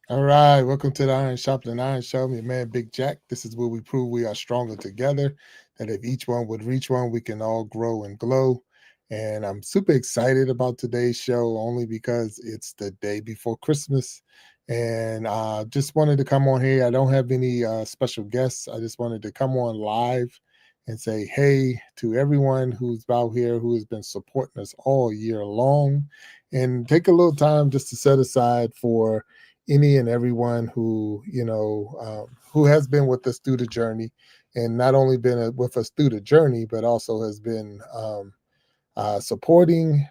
All right, welcome to the Iron Sharpening Iron Show. I'm your man, Big Jack. This is where we prove we are stronger together. That if each one would reach one, we can all grow and glow. And I'm super excited about today's show only because it's the day before Christmas. And just wanted to come on here. I don't have any special guests. I just wanted to come on live and say hey to everyone who's out here who has been supporting us all year long, and take a little time just to set aside for any and everyone who who has been with us through the journey, and not only been with us through the journey, but also has been supporting,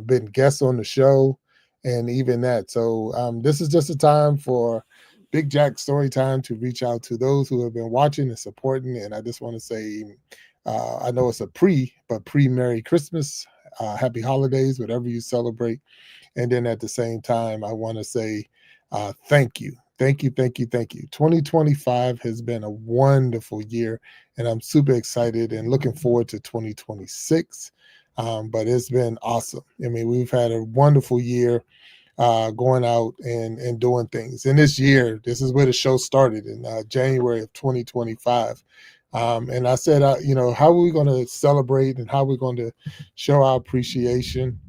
been guests on the show, and even that. So this is just a time for Big Jack Story Time to reach out to those who have been watching and supporting. And I just want to say, I know it's a pre Merry Christmas, Happy Holidays, whatever you celebrate. And then at the same time, I want to say thank you. Thank you, thank you, thank you. 2025 has been a wonderful year, and I'm super excited and looking forward to 2026. But it's been awesome. I mean, we've had a wonderful year going out and doing things. And this year, this is where the show started in January of 2025. And I said, how are we going to celebrate and how are we going to show our appreciation?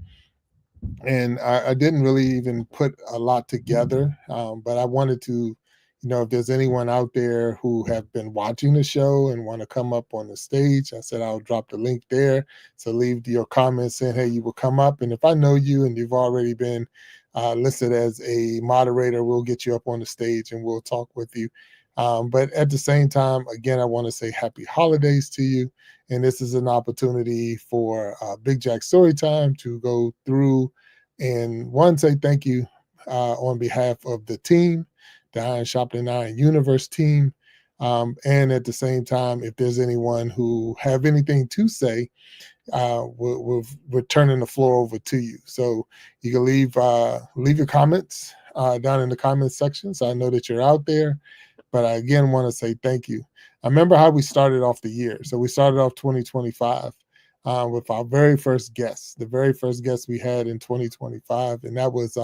And I didn't really even put a lot together, but I wanted to, if there's anyone out there who have been watching the show and want to come up on the stage, I said I'll drop the link there. So leave your comments saying, hey, you will come up. And if I know you and you've already been listed as a moderator, we'll get you up on the stage and we'll talk with you. But at the same time, again, I want to say happy holidays to you. And this is an opportunity for Big Jack Storytime to go through and one, say thank you on behalf of the team, the Iron Sharpening Iron Universe team. And at the same time, if there's anyone who have anything to say, we're turning the floor over to you. So you can leave your comments down in the comments section. So I know that you're out there. But I again want to say thank you. I remember how we started off the year. So we started off 2025 with our very first guest, the very first guest we had in 2025, and that was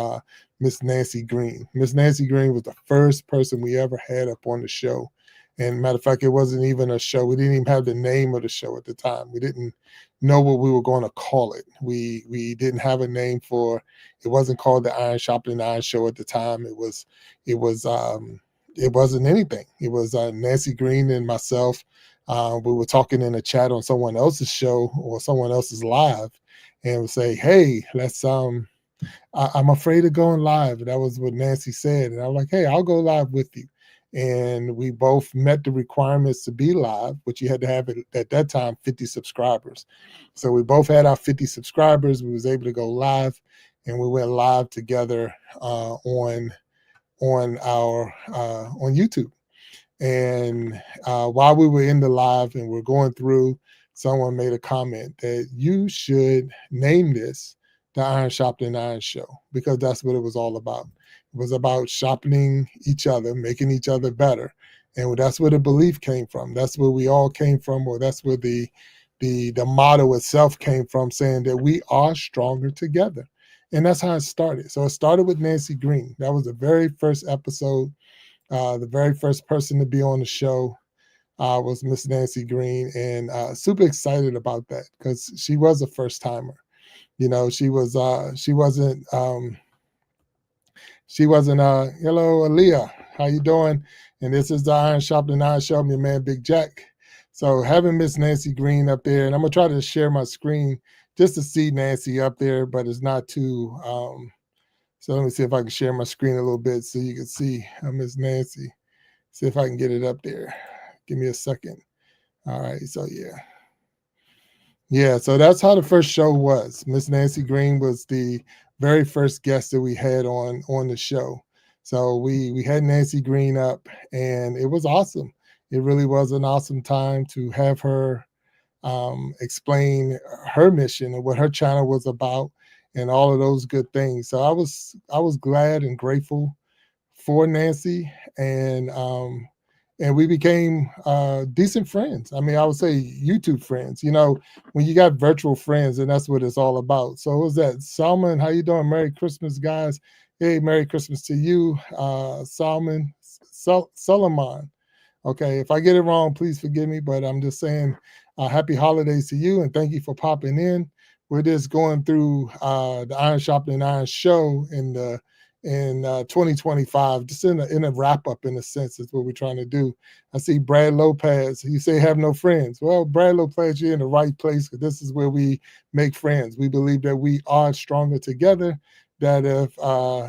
Miss Nancy Green. Miss Nancy Green was the first person we ever had up on the show. And matter of fact, it wasn't even a show. We didn't even have the name of the show at the time. We didn't know what we were going to call it. We didn't have a name for. It wasn't called the Iron Sharpening Iron Show at the time. It wasn't anything. It was Nancy Green and myself. We were talking in a chat on someone else's show or someone else's live, and would say, "Hey, let's." I'm afraid of going live. And that was what Nancy said, and I'm like, "Hey, I'll go live with you." And we both met the requirements to be live, which you had to have at that time 50 subscribers. So we both had our 50 subscribers. We was able to go live, and we went live together on YouTube. And while we were in the live and we're going through, someone made a comment that you should name this the Iron Sharpening Iron Show, because that's what it was all about. It was about sharpening each other, making each other better. And that's where the belief came from. That's where we all came from, or that's where the motto itself came from, saying that we are stronger together. And that's how it started. So it started with Nancy Green. That was the very first episode. The very first person to be on the show was Miss Nancy Green, and super excited about that because she was a first timer. She wasn't. Hello, Aaliyah, how you doing? And this is the Iron Sharpening Iron Show. I'm your man, Big Jack. So having Miss Nancy Green up there, and I'm gonna try to share my screen just to see Nancy up there, but it's not too. So let me see if I can share my screen a little bit so you can see Miss Nancy. See if I can get it up there. Give me a second. All right. So yeah. Yeah, so that's how the first show was. Miss Nancy Green was the very first guest that we had on the show. So we had Nancy Green up, and it was awesome. It really was an awesome time to have her explain her mission and what her channel was about, and all of those good things. So I was glad and grateful for Nancy, and we became decent friends. I mean, I would say YouTube friends. When you got virtual friends, and that's what it's all about. So, what was that, Salman? How you doing? Merry Christmas, guys! Hey, Merry Christmas to you, Solomon. Okay, if I get it wrong, please forgive me, but I'm just saying happy holidays to you and thank you for popping in. We're just going through the Iron Sharpening Iron show in 2025, just in a wrap up in a sense is what we're trying to do. I see Brad Lopez. You say have no friends. Well, Brad Lopez, you're in the right place because this is where we make friends. We believe that we are stronger together. That if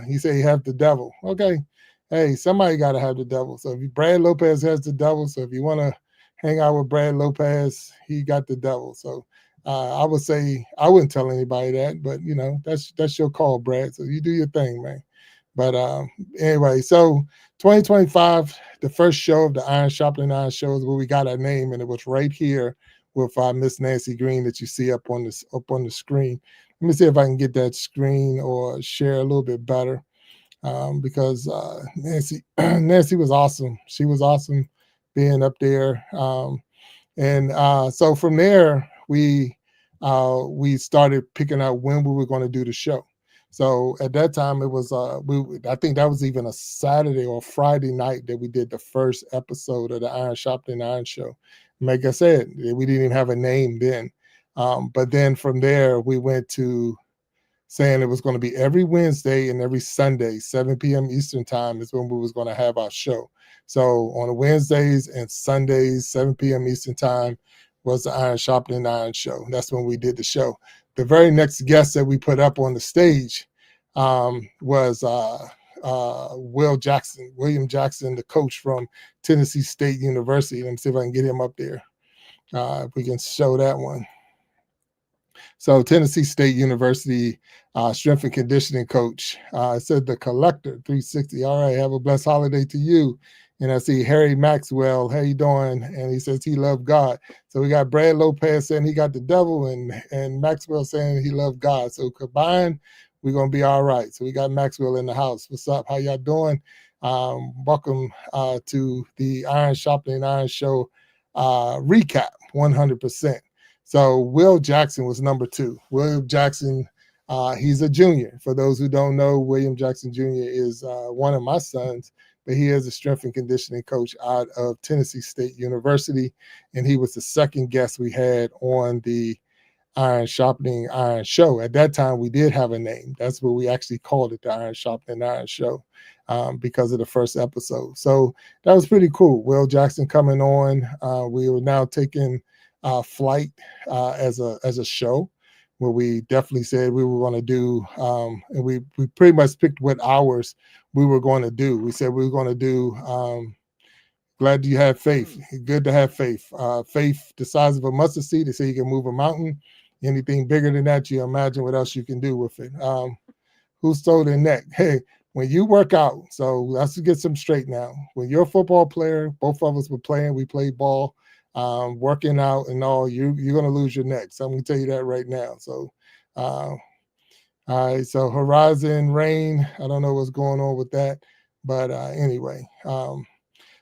you say you have the devil, okay, hey, somebody got to have the devil. So if Brad Lopez has the devil, so if you want to hang out with Brad Lopez, he got the devil. So I would say I wouldn't tell anybody that, but that's your call, Brad. So you do your thing, man. But anyway, so 2025, the first show of the Iron Sharpening Iron show is where we got our name, and it was right here with Miss Nancy Green that you see up on the screen. Let me see if I can get that screen or share a little bit better because Nancy was awesome. She was awesome being up there. And so from there, we started picking out when we were going to do the show. So at that time, it was I think that was even a Saturday or Friday night that we did the first episode of the Iron Sharpening Iron show. Like I said, we didn't even have a name then. But then from there, we went to saying it was going to be every Wednesday and every Sunday, 7 p.m. Eastern time is when we was going to have our show. So on the Wednesdays and Sundays, 7 p.m. Eastern time was the Iron Sharpening Iron show. That's when we did the show. The very next guest that we put up on the stage was William Jackson, the coach from Tennessee State University. Let me see if I can get him up there. If we can show that one. So Tennessee State University strength and conditioning coach said the collector 360. All right, have a blessed holiday to you. And I see Harry Maxwell. How you doing? And he says he loved God. So we got Brad Lopez saying he got the devil, and Maxwell saying he loved God. So combined, we're gonna be all right. So we got Maxwell in the house. What's up? How y'all doing? Welcome to the Iron Sharpening Iron show recap. 100%. So Will Jackson was number 2. William Jackson, he's a junior. For those who don't know, William Jackson Jr. is one of my sons, but he is a strength and conditioning coach out of Tennessee State University, and he was the second guest we had on the Iron Sharpening Iron show. At that time, we did have a name. That's what we actually called it, the Iron Sharpening Iron show, because of the first episode. So that was pretty cool. Will Jackson coming on. We were now taking flight as a show where we definitely said we were going to do, and we pretty much picked what hours we were going to do. We said we were going to do glad you have faith. Good to have faith. Faith the size of a mustard seed. They say you can move a mountain. Anything bigger than that, you imagine what else you can do with it. Who stole their neck? Hey, when you work out, so let's get some straight now. When you're a football player, both of us were playing, we played ball, working out and all, you're going to lose your neck. So I'm going to tell you that right now. So, all right. So Horizon Rain, I don't know what's going on with that. But anyway,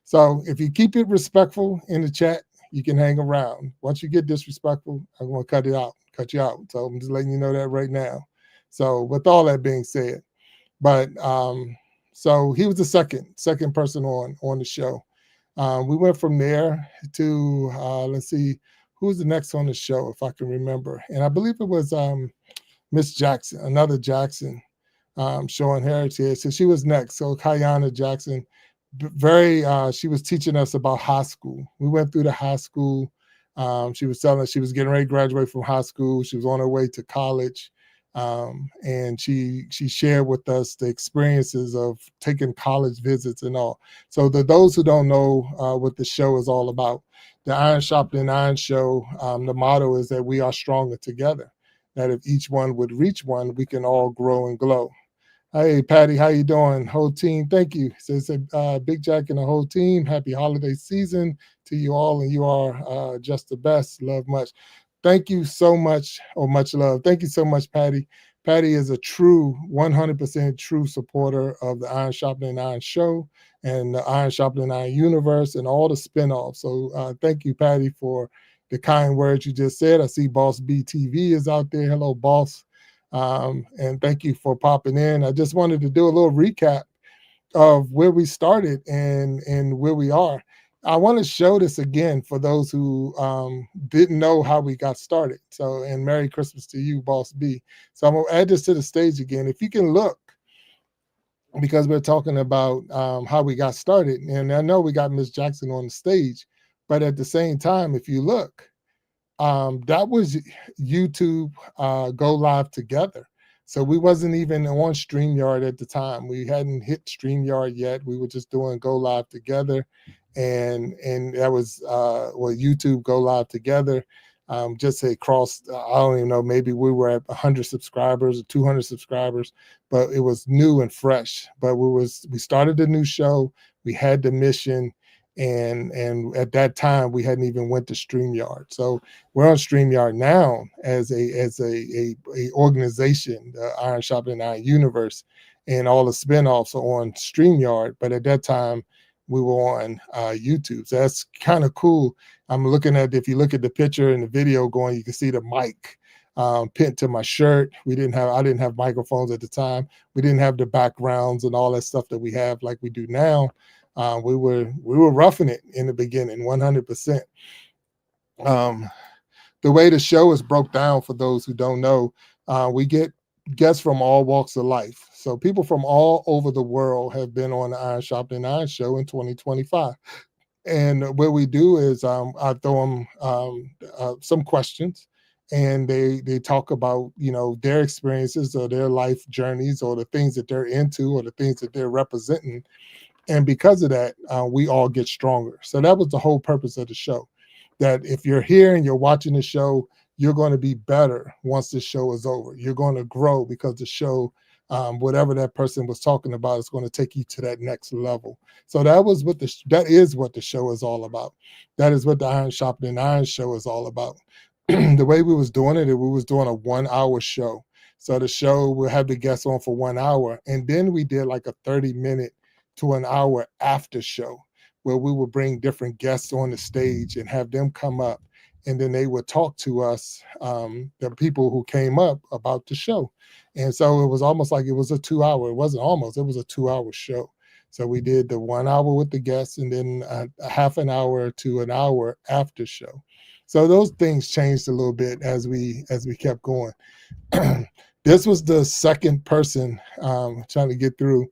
so if you keep it respectful in the chat, you can hang around. Once you get disrespectful, I'm going to cut you out. So I'm just letting you know that right now. So with all that being said, but so he was the second person on the show. We went from there to let's see, who was the next on the show, if I can remember. And I believe it was Miss Jackson, another Jackson, showing heritage. So she was next. So Kayana Jackson, she was teaching us about high school. We went through the high school. She was telling us she was getting ready to graduate from high school. She was on her way to college. And she shared with us the experiences of taking college visits and all. So those who don't know what the show is all about, the Iron Sharpening Iron show, the motto is that we are stronger together. That if each one would reach one, we can all grow and glow. Hey, Patty, how you doing? Whole team, thank you. Says Big Jack and the whole team. Happy holiday season to you all, and you are just the best. Love much. Thank you so much, or much love. Thank you so much, Patty. Patty is a true, 100% true supporter of the Iron Sharpening Iron show and the Iron Sharpening Iron universe and all the spinoffs. So thank you, Patty, for the kind words you just said. I see Boss BTV is out there. Hello, Boss. And thank you for popping in. I just wanted to do a little recap of where we started and where we are. I want to show this again for those who didn't know how we got started. So, and Merry Christmas to you, Boss B. So I'm gonna add this to the stage again. If you can look, because we're talking about how we got started, and I know we got Miss Jackson on the stage, but at the same time, if you look, that was YouTube go live together. So we wasn't even on StreamYard at the time. We hadn't hit StreamYard yet. We were just doing go live together, and that was YouTube go live together. Just across, I don't even know, maybe we were at 100 subscribers or 200 subscribers, but it was new and fresh. But we started a new show. We had the mission, and at that time we hadn't even went to StreamYard. So we're on StreamYard now as a organization, the Iron Sharpening Iron Universe, and all the spinoffs are on StreamYard. But at that time, we were on YouTube. So that's kind of cool. I'm looking at, if you look at the picture and the video going, you can see the mic pinned to my shirt. I didn't have microphones at the time. We didn't have the backgrounds and all that stuff that we have like we do now. We were roughing it in the beginning, 100%. The way the show is broke down, for those who don't know, we get guests from all walks of life. So people from all over the world have been on the Iron Sharpening Iron show in 2025. And what we do is I throw them some questions, and they talk about, their experiences or their life journeys or the things that they're into or the things that they're representing. And because of that, we all get stronger. So that was the whole purpose of the show, that if you're here and you're watching the show, you're going to be better once the show is over. You're going to grow because the show, whatever that person was talking about, is going to take you to that next level. So that is what the show is all about. That is what the Iron Sharpening Iron show is all about. The way we was doing it, we was doing a 1 hour show. So the show will have the guests on for 1 hour, and then we did like a 30-minute to an hour after show, where we would bring different guests on the stage and have them come up, and then they would talk to us, the people who came up, about the show. And so it was almost like it was a 2 hour. It wasn't almost, it was a 2 hour show. So we did the 1 hour with the guests, and then a half an hour to an hour after show. So those things changed a little bit as we kept going. This was the second person trying to get through.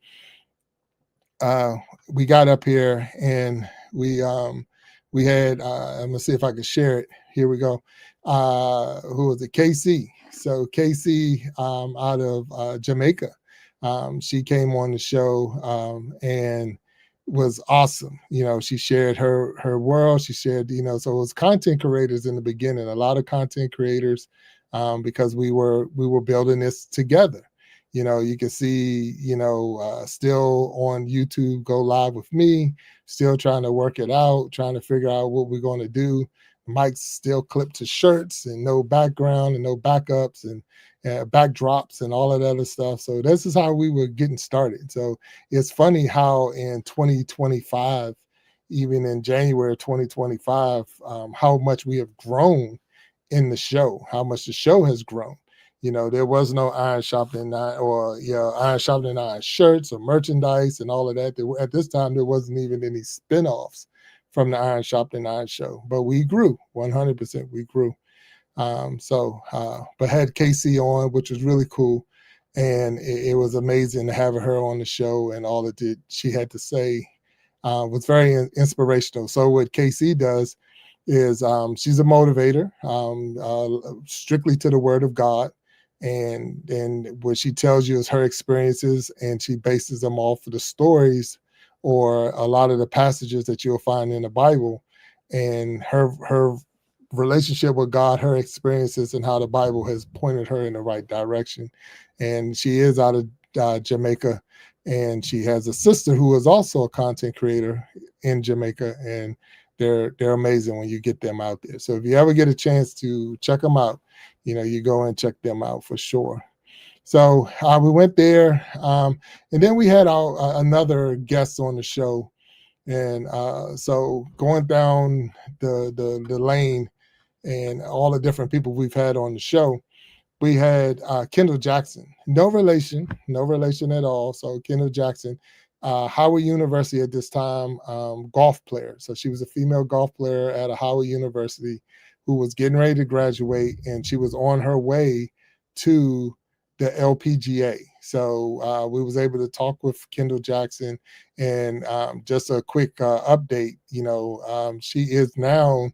We got up here and we had I'm gonna see if I can share it. Here we go. Who was it? KC. So KC out of Jamaica. She came on the show and was awesome. She shared her world. She shared, so it was content creators in the beginning, a lot of content creators, because we were building this together. You can see, still on YouTube go live with me, still trying to work it out, trying to figure out what we're going to do. Mike's still clipped to shirts and no background and no backups and backdrops and all of that other stuff. So this is how we were getting started. So it's funny how in 2025, even in January 2025, how much we have grown in the show, how much the show has grown. There was no Iron Sharpening Iron or Iron Sharpening Iron shirts or merchandise and all of that. At this time, there wasn't even any spinoffs from the Iron Sharpening Iron show, but we grew 100%. We grew. But had KC on, which was really cool, and it was amazing to have her on the show, and all that she had to say was very inspirational. So what KC does is she's a motivator, strictly to the Word of God. And what she tells you is her experiences, and she bases them off of the stories or a lot of the passages that you'll find in the Bible, and her relationship with God, her experiences, and how the Bible has pointed her in the right direction. And she is out of Jamaica, and she has a sister who is also a content creator in Jamaica, and they're amazing when you get them out there. So if you ever get a chance to check them out, you go and check them out for sure. So we went there, and then we had another guest on the show, and so going down the lane and all the different people we've had on the show, we had Kendall Jackson, no relation at all. So Kendall Jackson, Howard University at this time, golf player. So she was a female golf player at a Howard University who was getting ready to graduate, and she was on her way to the LPGA. So we was able to talk with Kendall Jackson, and just a quick update. She is now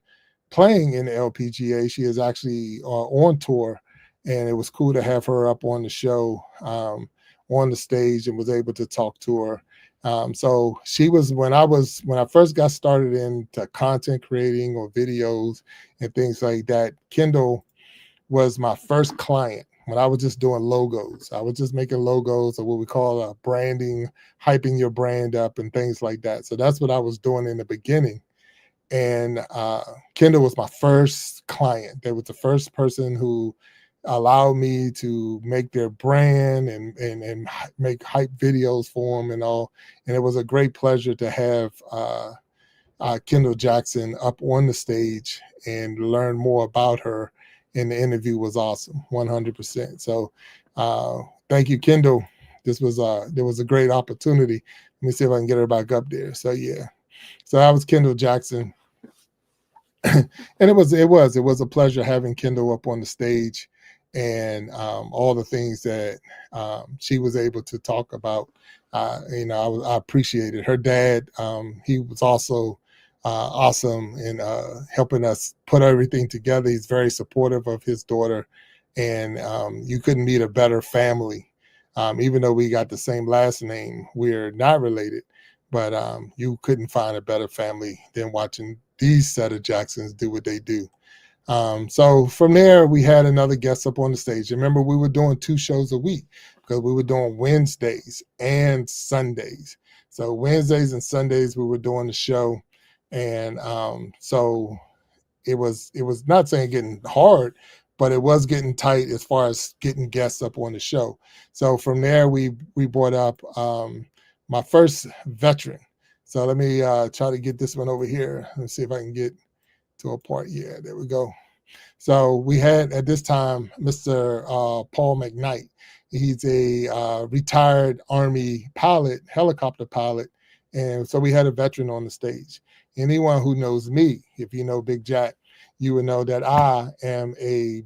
playing in the LPGA. She is actually on tour, and it was cool to have her up on the show, on the stage, and was able to talk to her. So she was when I first got started into content creating or videos and things like that. Kendall was my first client when I was just doing logos. I was just making logos, or what we call branding, hyping your brand up and things like that. So that's what I was doing in the beginning. And Kendall was my first client. They was the first person who allowed me to make their brand and make hype videos for them and all. And it was a great pleasure to have Kendall Jackson up on the stage and learn more about her. And the interview was awesome, 100%. So thank you, Kendall. There was a great opportunity. Let me see if I can get her back up there. So yeah, so that was Kendall Jackson. And it was a pleasure having Kendall up on the stage, and all the things that she was able to talk about. I appreciated her dad. He was also awesome in helping us put everything together. He's very supportive of his daughter, and you couldn't meet a better family. Even though we got the same last name, we're not related, but you couldn't find a better family than watching these set of Jacksons do what they do. So from there, we had another guest up on the stage. Remember, we were doing 2 shows a week because we were doing Wednesdays and Sundays. So Wednesdays and Sundays, we were doing the show. And so it was not saying getting hard, but it was getting tight as far as getting guests up on the show. So from there, we brought up my first veteran. So let me try to get this one over here. Let's see if I can get to a part. Yeah, there we go. So we had at this time Mr. Paul McKnight. He's a retired Army pilot, helicopter pilot. And so we had a veteran on the stage. Anyone who knows me, if you know Big Jack, you would know that I am a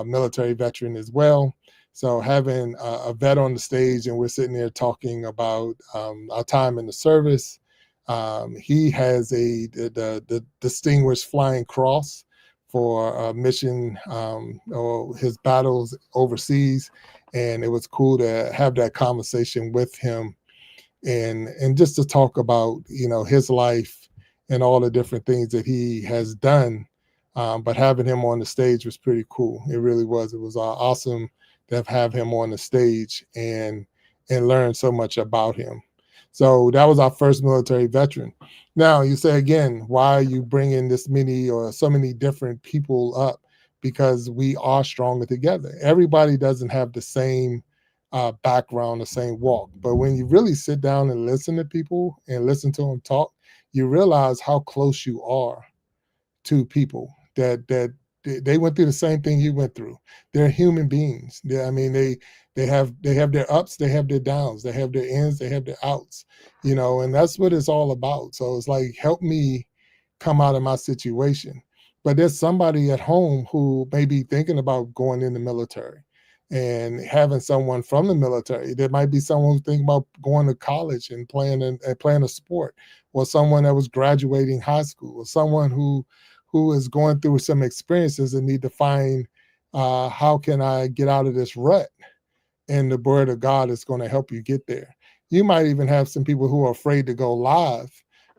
military veteran as well. So having a vet on the stage, and we're sitting there talking about our time in the service. He has the Distinguished Flying Cross for a mission, or his battles overseas, and it was cool to have that conversation with him, and just to talk about his life and all the different things that he has done. But having him on the stage was pretty cool. It really was. It was awesome to have him on the stage and learn so much about him. So that was our first military veteran. Now you say again, why are you bringing this many or so many different people up? Because we are stronger together. Everybody doesn't have the same background, the same walk. But when you really sit down and listen to people and listen to them talk, you realize how close you are to people that they went through the same thing you went through. They're human beings. They have their ups, they have their downs, they have their ins, they have their outs, and that's what it's all about. So it's like, help me come out of my situation. But there's somebody at home who may be thinking about going in the military and having someone from the military. There might be someone who's thinking about going to college and playing a sport, or someone that was graduating high school, or someone who is going through some experiences and need to find how can I get out of this rut? And the word of God is going to help you get there. You might even have some people who are afraid to go live,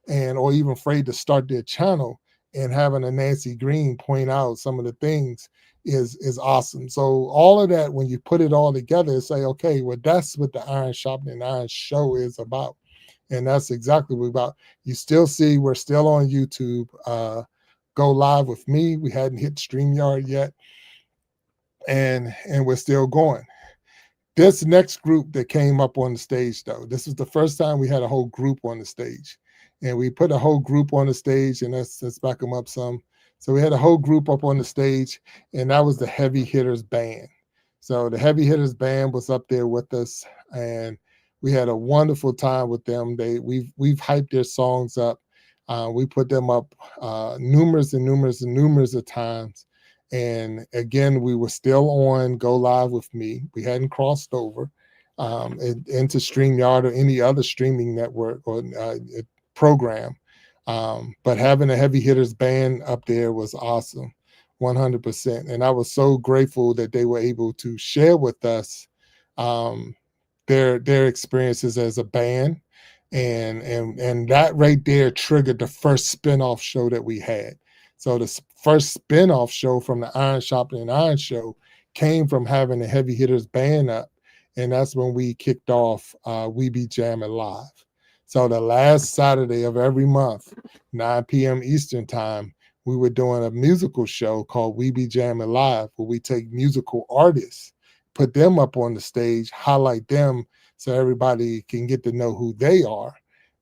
or even afraid to start their channel, and having a Nancy Green point out some of the things is awesome. So all of that, when you put it all together, say, okay, well, that's what the Iron Sharpening Iron show is about. And that's exactly what we're about. You still see, we're still on YouTube. Go live with me. We hadn't hit StreamYard yet. And we're still going. This next group that came up on the stage, though, this was the first time we had a whole group on the stage. And we put a whole group on the stage, and let's back them up some. So we had a whole group up on the stage, and that was the Heavy Hitters Band. So the Heavy Hitters band was up there with us, and we had a wonderful time with them. We've hyped their songs up. We put them up numerous and numerous and numerous of times. And again, we were still on Go Live with Me. We hadn't crossed over into StreamYard or any other streaming network or program. But having a Heavy Hitters band up there was awesome, 100%. And I was so grateful that they were able to share with us um, their experiences as a band, and that right there triggered the first spinoff show that we had. So the first spinoff show from the Iron Shopping and Iron Show came from having the Heavy Hitters band up, and that's when we kicked off We Be Jamming Live. So the last Saturday of every month, 9 p.m. Eastern time, we were doing a musical show called We Be Jamming Live, where we take musical artists, put them up on the stage, highlight them so everybody can get to know who they are.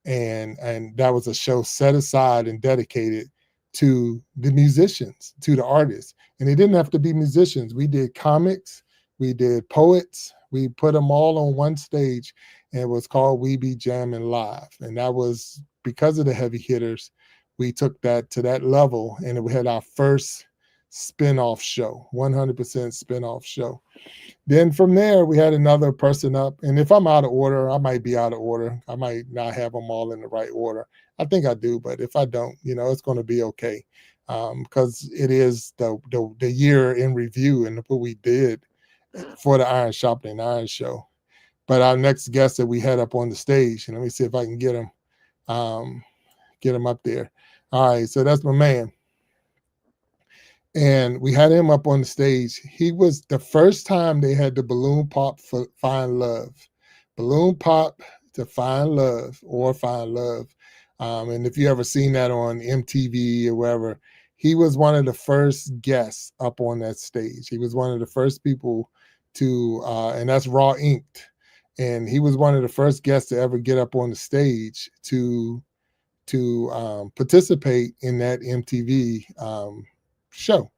And that was a show set aside and dedicated to the musicians, to the artists. And they didn't have to be musicians. We did comics, we did poets, we put them all on one stage, and it was called We Be Jamming Live. And that was because of the Heavy Hitters. We took that to that level, and we had our first spin-off show, 100% spin-off show. Then from there, we had another person up. And if I'm out of order, I might be out of order. I might not have them all in the right order. I think I do, but if I don't, it's going to be okay, because it is the year in review and what we did for the Iron Shopping and Iron Show. But our next guest that we had up on the stage, and let me see if I can get him up there. All right, so that's my man. And we had him up on the stage. He was the first time they had the balloon pop for Find Love. Balloon pop to Find Love or Find Love. And if you ever seen that on MTV or wherever, he was one of the first guests up on that stage. He was one of the first people to, and that's Raw Inked. And he was one of the first guests to ever get up on the stage to participate in that MTV show.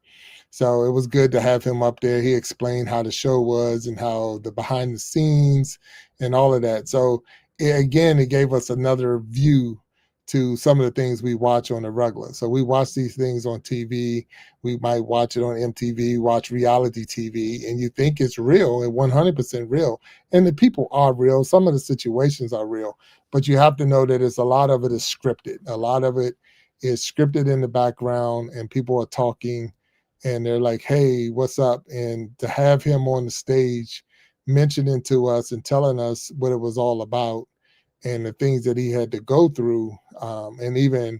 So it was good to have him up there. He explained how the show was and how the behind the scenes and all of that. So it gave us another view to some of the things we watch on the regular. So we watch these things on TV. We might watch it on MTV, watch reality TV, and you think it's real and 100% real. And the people are real. Some of the situations are real, but you have to know that a lot of it is scripted. A lot of it is scripted in the background, and people are talking and they're like, hey, what's up? And to have him on the stage mentioning to us and telling us what it was all about and the things that he had to go through, and even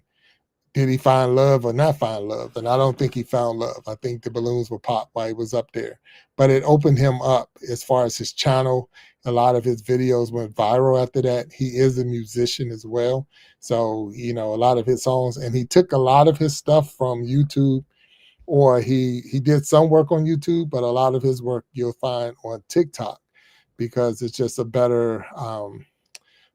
did he find love or not find love? And I don't think he found love. I think the balloons were popped while he was up there. But it opened him up as far as his channel. A lot of his videos went viral after that. He is a musician as well. So, a lot of his songs, and he took a lot of his stuff from YouTube, or he did some work on YouTube, but a lot of his work you'll find on TikTok, because it's just a better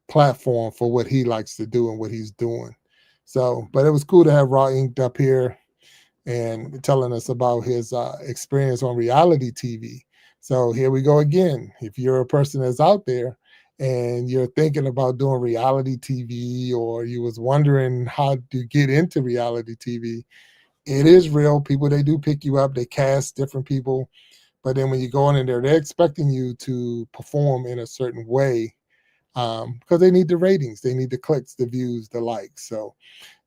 platform for what he likes to do and what he's doing. So, but it was cool to have Raw Inked up here and telling us about his experience on reality TV. So here we go again. If you're a person that's out there and you're thinking about doing reality TV, or you was wondering how to get into reality TV, it is real. People, they do pick you up. They cast different people. But then when you go in there, they're expecting you to perform in a certain way, because they need the ratings, they need the clicks, the views, the likes. So,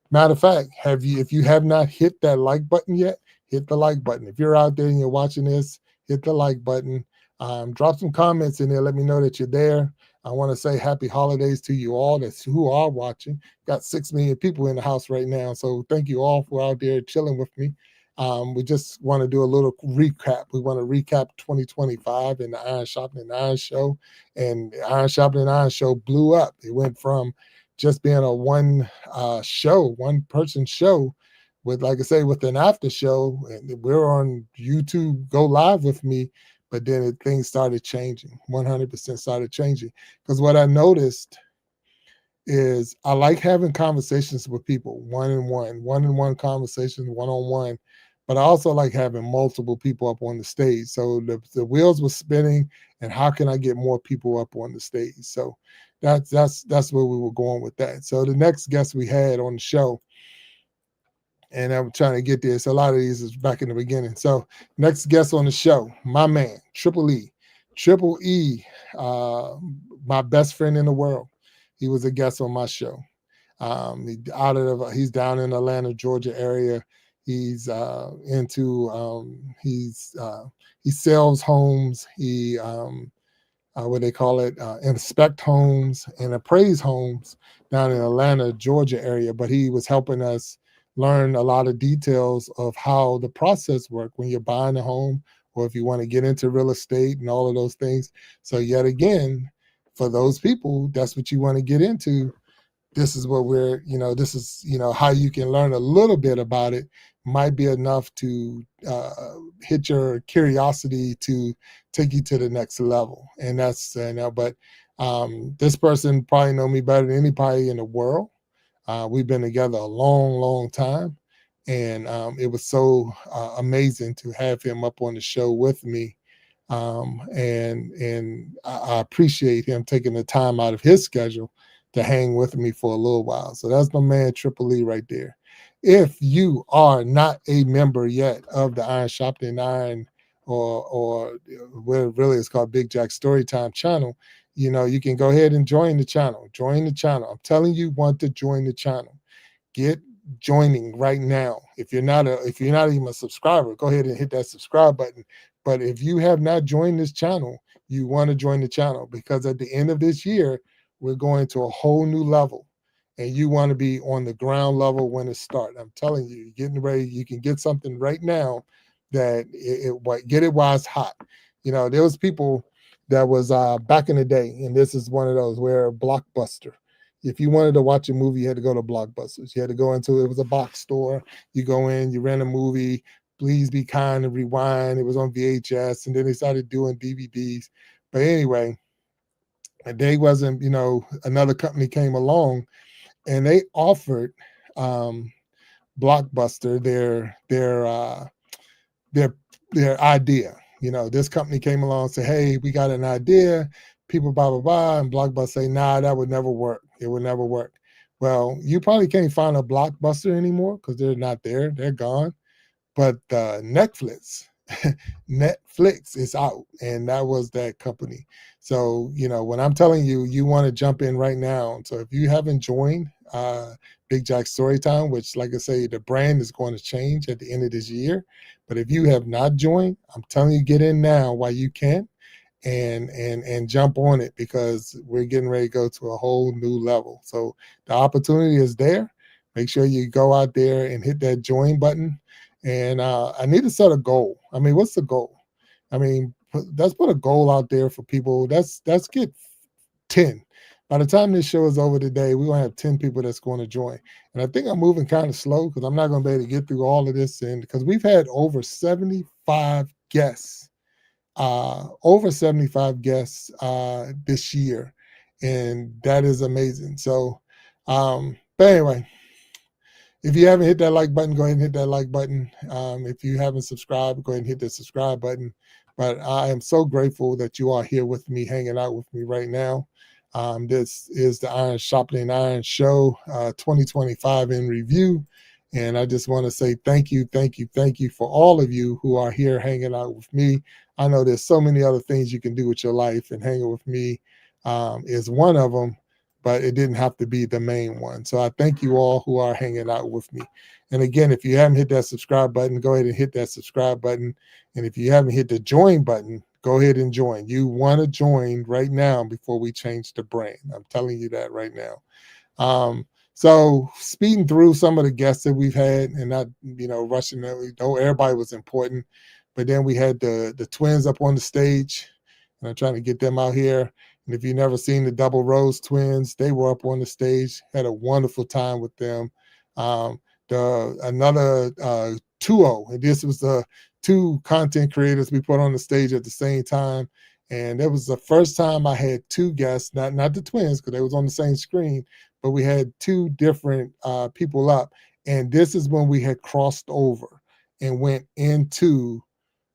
matter of fact, if you have not hit that like button yet, hit the like button. If you're out there and you're watching this, hit the like button. Drop some comments in there. Let me know that you're there. I want to say happy holidays to you all who are watching. Got 6 million people in the house right now. So thank you all for out there chilling with me. We just want to do a little recap. We want to recap 2025 in the Iron Shopping and Iron Show. And the Iron Shopping and Iron Show blew up. It went from just being a one person show with, like I say, with an after show. And we're on YouTube, Go Live with Me. But then things started changing, 100% started changing. Because what I noticed is I like having conversations with people, one-on-one conversations, one-on-one. but I also like having multiple people up on the stage. So the wheels were spinning, and how can I get more people up on the stage? So that's where we were going with that. So the next guest we had on the show, and I'm trying to get there. So a lot of these is back in the beginning. So next guest on the show, my man, Triple E. Triple E, uh, my best friend in the world. He was a guest on my show. He's down in Atlanta, Georgia area. He's he sells homes. He what they call it, inspect homes and appraise homes down in Atlanta, Georgia area. But he was helping us learn a lot of details of how the process works when you're buying a home, or if you want to get into real estate and all of those things. So yet again, for those people, that's what you want to get into. This is what this is, how you can learn a little bit about it might be enough to hit your curiosity to take you to the next level. And that's, but this person probably know me better than anybody in the world. We've been together a long, long time. And it was so amazing to have him up on the show with me. And I appreciate him taking the time out of his schedule to hang with me for a little while. So that's my man Triple E right there. If you are not a member yet of the Iron Sharpening Iron, or what really is called Big Jack Storytime channel, you can go ahead and join the channel. Join the channel. I'm telling you, want to join the channel. Get joining right now. If you're not even a subscriber, go ahead and hit that subscribe button. But if you have not joined this channel, you want to join the channel, because at the end of this year, we're going to a whole new level, and you want to be on the ground level when it starts. I'm telling you, you're getting ready. You can get something right now that get it while it's hot. There was people that was back in the day, and this is one of those where Blockbuster. If you wanted to watch a movie, you had to go to Blockbusters. You had to go into it was a box store. You go in, you rent a movie. Please Be Kind and Rewind. It was on VHS, and then they started doing DVDs. But anyway, and they wasn't, another company came along and they offered Blockbuster their idea. This company came along and said, hey, we got an idea, people blah blah blah, and Blockbuster say, nah, that would never work. It would never work. Well, you probably can't find a Blockbuster anymore because they're not there, they're gone. But Netflix is out, and that was that company. So when I'm telling you, you want to jump in right now. So if you haven't joined Big Jack Storytime, which, like I say, the brand is going to change at the end of this year, but if you have not joined, I'm telling you, get in now while you can, and jump on it, because we're getting ready to go to a whole new level. So the opportunity is there. Make sure you go out there and hit that join button. And I need to set a goal. I mean, what's the goal? I mean, let's put a goal out there for people. Let's get 10. By the time this show is over today, we're going to have 10 people that's going to join. And I think I'm moving kind of slow because I'm not going to be able to get through all of this. And because we've had over 75 guests, this year. And that is amazing. So, but anyway, if you haven't hit that like button, go ahead and hit that like button. If you haven't subscribed, go ahead and hit the subscribe button. But I am so grateful that you are here with me, hanging out with me right now. This is the Iron Sharpening Iron Show 2025 in review. And I just want to say thank you for all of you who are here hanging out with me. I know there's so many other things you can do with your life, and hanging with me is one of them, but it didn't have to be the main one. So I thank you all who are hanging out with me. And again, if you haven't hit that subscribe button, go ahead and hit that subscribe button. And if you haven't hit the join button, go ahead and join. You want to join right now before we change the brand. I'm telling you that right now. So speeding through some of the guests that we've had, and not, rushing them. Everybody was important. But then we had the twins up on the stage, and I'm trying to get them out here. And if you've never seen the Double Rose twins, they were up on the stage, had a wonderful time with them. Another duo, and this was the two content creators we put on the stage at the same time. And it was the first time I had two guests, not the twins, because they was on the same screen, but we had two different people up. And this is when we had crossed over. and went into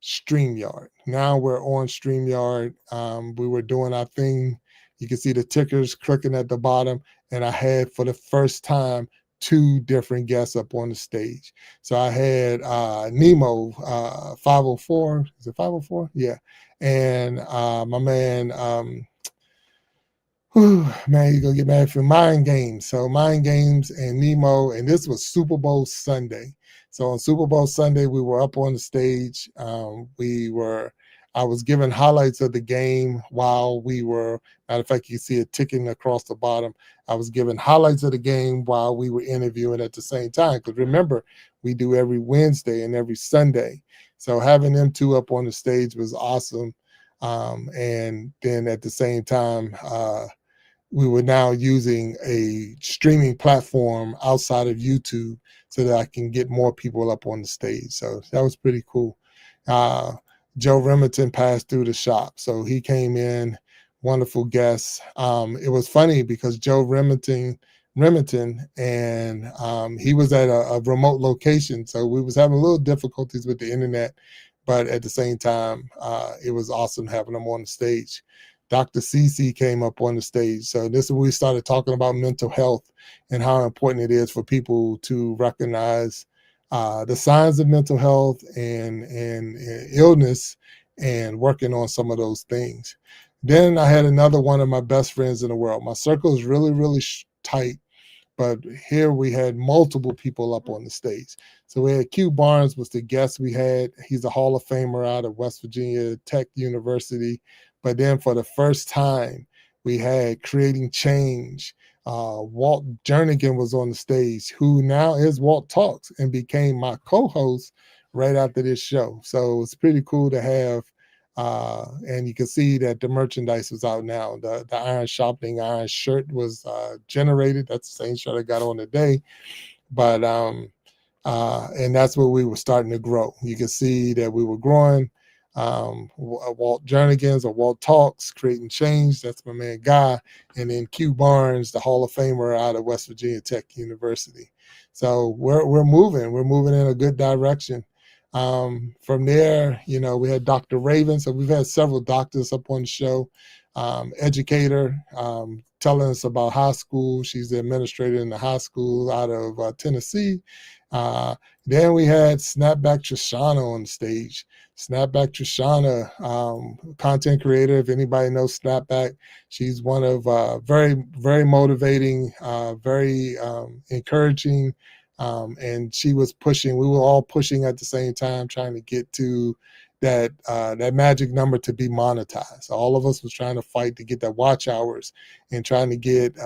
StreamYard. Now we're on StreamYard. We were doing our thing. You can see the tickers clicking at the bottom, and I had for the first time two different guests up on the stage. So I had Nemo 504. Is it 504? Yeah. And my man, whew, man, you're gonna get mad for Mind Games. So Mind Games and Nemo, and this was Super Bowl Sunday. So on Super Bowl Sunday, we were up on the stage. I was giving highlights of the game while we were, matter of fact, you see it ticking across the bottom. I was giving highlights of the game while we were interviewing at the same time. Because remember, we do every Wednesday and every Sunday. So having them two up on the stage was awesome. And then at the same time, we were now using a streaming platform outside of YouTube so that I can get more people up on the stage. So that was pretty cool. Joe Remington passed through the shop. So he came in, wonderful guest. It was funny because Joe Remington and he was at a remote location. So we was having a little difficulties with the internet, but at the same time, it was awesome having him on the stage. Dr. Cece came up on the stage. So this is where we started talking about mental health and how important it is for people to recognize the signs of mental health and illness and working on some of those things. Then I had another one of my best friends in the world. My circle is really, really tight, but here we had multiple people up on the stage. So we had Q Barnes was the guest we had. He's a Hall of Famer out of West Virginia Tech University. But then for the first time, we had Creating Change. Walt Jernigan was on the stage, who now is Walt Talks and became my co-host right after this show. So it's pretty cool to have, and you can see that the merchandise was out now. The Iron Shopping Iron shirt was generated. That's the same shirt I got on today. But and that's where we were starting to grow. You can see that we were growing. Walt Jernigan's or Walt Talks, Creating Change. That's my man Guy, and then Q Barnes, the Hall of Famer out of West Virginia Tech University. So we're moving. We're moving in a good direction. From there, we had Dr. Raven. So we've had several doctors up on the show. Educator, telling us about high school. She's the administrator in the high school out of Tennessee. Then we had Snapback Trishana on the stage. Snapback Trishana, content creator. If anybody knows Snapback, she's one of very, very motivating, very encouraging, and she was pushing. We were all pushing at the same time, trying to get to that magic number to be monetized. All of us was trying to fight to get that watch hours and trying to get.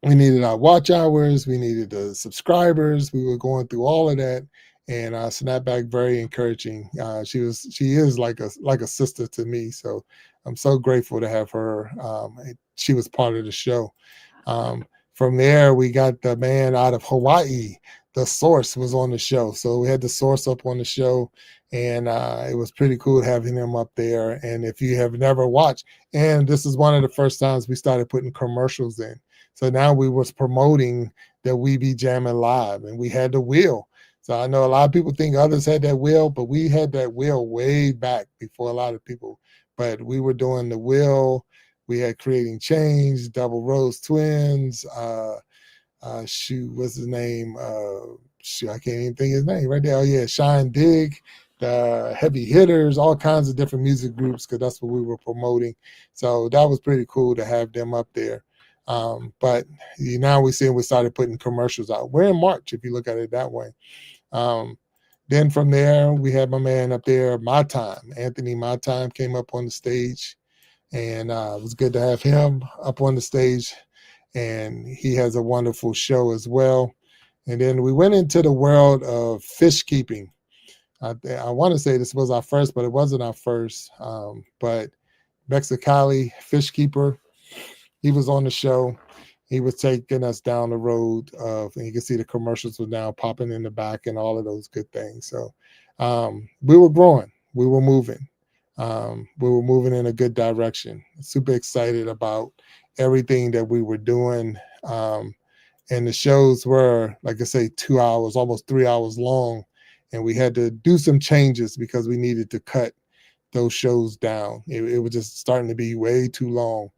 We needed our watch hours. We needed the subscribers. We were going through all of that. And Snapback, very encouraging. She is like a sister to me. So I'm so grateful to have her. She was part of the show. From there, we got the man out of Hawaii. The Source was on the show. So we had the Source up on the show, and it was pretty cool having him up there. And if you have never watched, and this is one of the first times we started putting commercials in. So now we was promoting that We Be Jamming Live, and we had the wheel. So I know a lot of people think others had that wheel, but we had that wheel way back before a lot of people. But we were doing the wheel. We had Creating Change, Double Rose Twins. What's his name? I can't even think his name right there. Oh yeah, Shine Dig, the Heavy Hitters, all kinds of different music groups because that's what we were promoting. So that was pretty cool to have them up there. But now we started putting commercials out. We're in March if you look at it that way. Then from there, we had my man up there, My Time. Anthony My Time came up on the stage, and it was good to have him up on the stage. And he has a wonderful show as well. And then we went into the world of fish keeping. I want to say this was our first, but it wasn't our first. But Mexicali Fish Keeper, he was on the show. He was taking us down the road of, and you can see the commercials were now popping in the back and all of those good things. So we were growing, we were moving. We were moving in a good direction. Super excited about everything that we were doing. And the shows were, like I say, 2 hours, almost 3 hours long. and we had to do some changes because we needed to cut those shows down. It was just starting to be way too long,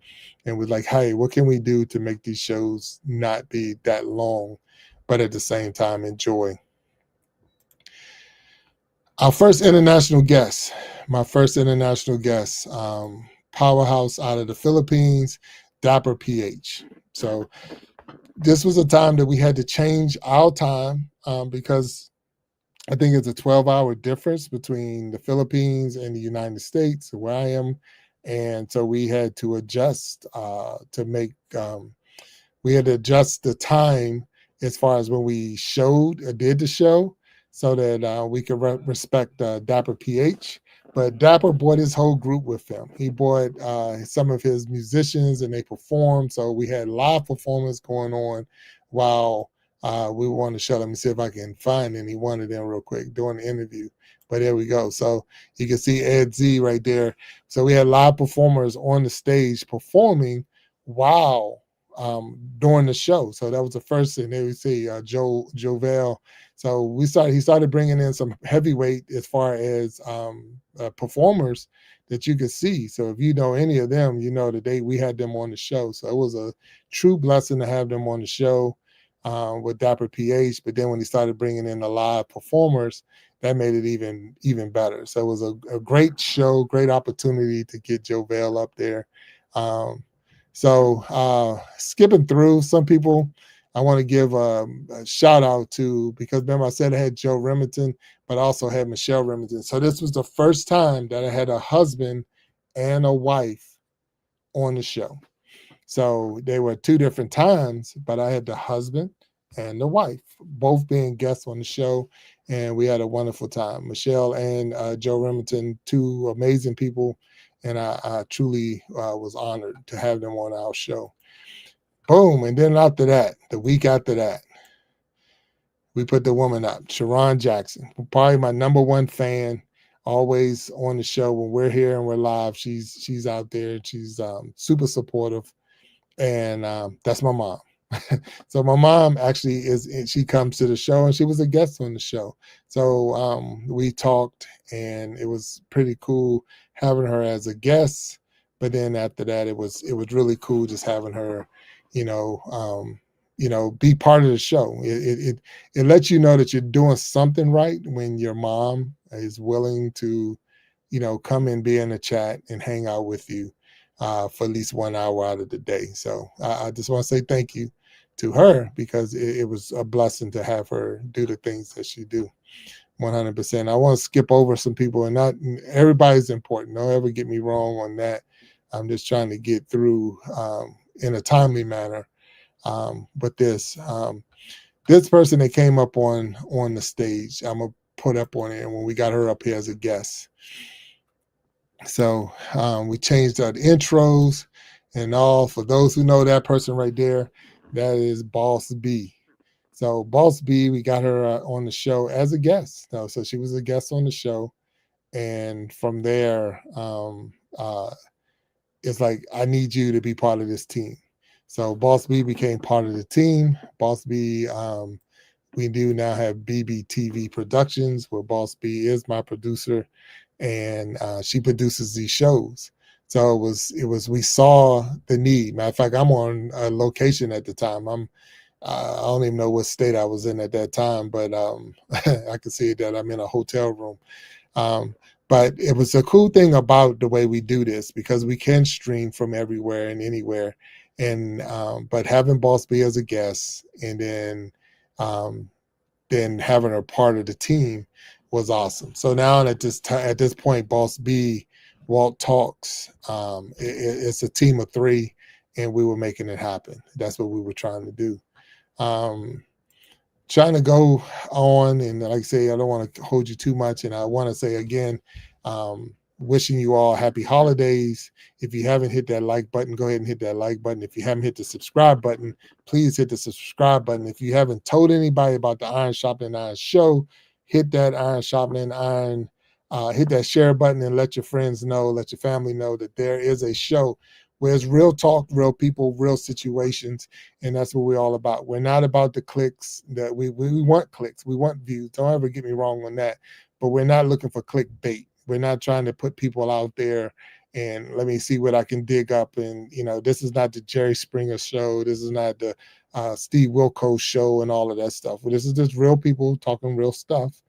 and we're like, hey, what can we do to make these shows not be that long, but at the same time enjoy? Our first international guest, my first international guest, powerhouse out of the Philippines, Dapper PH. So this was a time that we had to change our time because I think it's a 12-hour difference between the Philippines and the United States, where I am. And so we had to adjust we had to adjust the time as far as when we did the show, so that we could respect Dapper PH. But Dapper brought his whole group with him. He brought some of his musicians, and they performed. So we had live performance going on while we were on the show. Let me see if I can find any one of them real quick during the interview. But there we go. So you can see Ed Z right there. So we had live performers on the stage performing while during the show. So that was the first thing. There we see Jovel. So he started bringing in some heavyweight as far as performers that you could see. So if you know any of them, you know that we had them on the show. So it was a true blessing to have them on the show with Dapper PH. But then when he started bringing in the live performers, that made it even better. So it was a great show, great opportunity to get Jovel up there. So skipping through some people, I want to give a shout out to, because remember I said I had Joe Remington, but I also had Michelle Remington. So this was the first time that I had a husband and a wife on the show. So they were two different times, but I had the husband and the wife, both being guests on the show, and we had a wonderful time. Michelle and Joe Remington, two amazing people, and I truly was honored to have them on our show. Boom. And then after that, the week after that, we put the woman up, Sharon Jackson, probably my number one fan, always on the show when we're here and we're live. She's out there. She's super supportive, and that's my mom. So my mom actually she comes to the show, and she was a guest on the show. So we talked, and it was pretty cool having her as a guest. But then after that, it was really cool just having her, be part of the show. It lets you know that you're doing something right when your mom is willing to, come and be in the chat and hang out with you for at least 1 hour out of the day. So I just want to say thank you to her, because it was a blessing to have her do the things that she do. 100%. I want to skip over some people, and not everybody's important. Don't ever get me wrong on that. I'm just trying to get through in a timely manner. But this person that came up on the stage, I'm gonna put up on it when we got her up here as a guest. So we changed our intros and all. For those who know that person right there, that is Boss B. So Boss B, we got her on the show as a guest. So she was a guest on the show, and from there, it's like, I need you to be part of this team. So Boss B became part of the team. Boss B, we do now have BBTV Productions, where Boss B is my producer, and she produces these shows. So we saw the need. Matter of fact, I'm on a location at the time. I don't even know what state I was in at that time, but I can see that I'm in a hotel room. But it was a cool thing about the way we do this, because we can stream from everywhere and anywhere. And but having Boss B as a guest, and then having her part of the team was awesome. So now at this point, Boss B, Walt Talks, it's a team of three, and we were making it happen. That's what we were trying to do. Trying to go on, and like I say, I don't want to hold you too much, and I want to say again, wishing you all happy holidays. If you haven't hit that like button, go ahead and hit that like button. If you haven't hit the subscribe button, please hit the subscribe button. If you haven't told anybody about the Iron Sharpening Iron show, hit that Iron Sharpening Iron, hit that share button, and let your friends know, let your family know that there is a show where it's real talk, real people, real situations, and that's what we're all about. We're not about the clicks. That we want clicks, we want views. Don't ever get me wrong on that, but we're not looking for clickbait. We're not trying to put people out there and let me see what I can dig up. And this is not the Jerry Springer show. This is not the Steve Wilkos show and all of that stuff. This is just real people talking real stuff,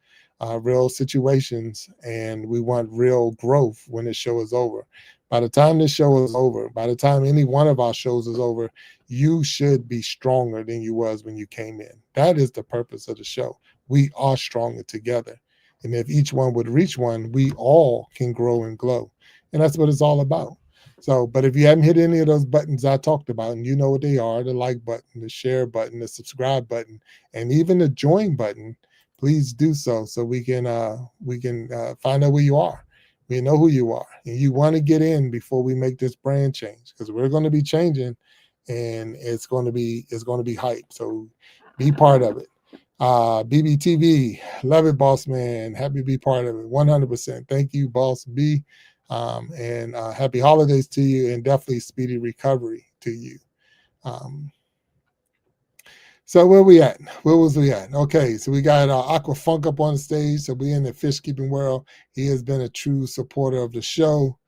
real situations, and we want real growth when the show is over. By the time this show is over, by the time any one of our shows is over, you should be stronger than you was when you came in. That is the purpose of the show. We are stronger together. And if each one would reach one, we all can grow and glow. And that's what it's all about. So, but if you haven't hit any of those buttons I talked about, and you know what they are, the like button, the share button, the subscribe button, and even the join button, please do so we can find out where you are. We know who you are, and you want to get in before we make this brand change, because we're going to be changing, and it's going to be hype. So be part of it. BBTV, love it, boss man. Happy to be part of it. 100%. Thank you, boss B. And happy holidays to you, and definitely speedy recovery to you. So where we at? Where was we at? Okay, so we got Aqua Funk up on the stage. So we in the fish keeping world. He has been a true supporter of the show,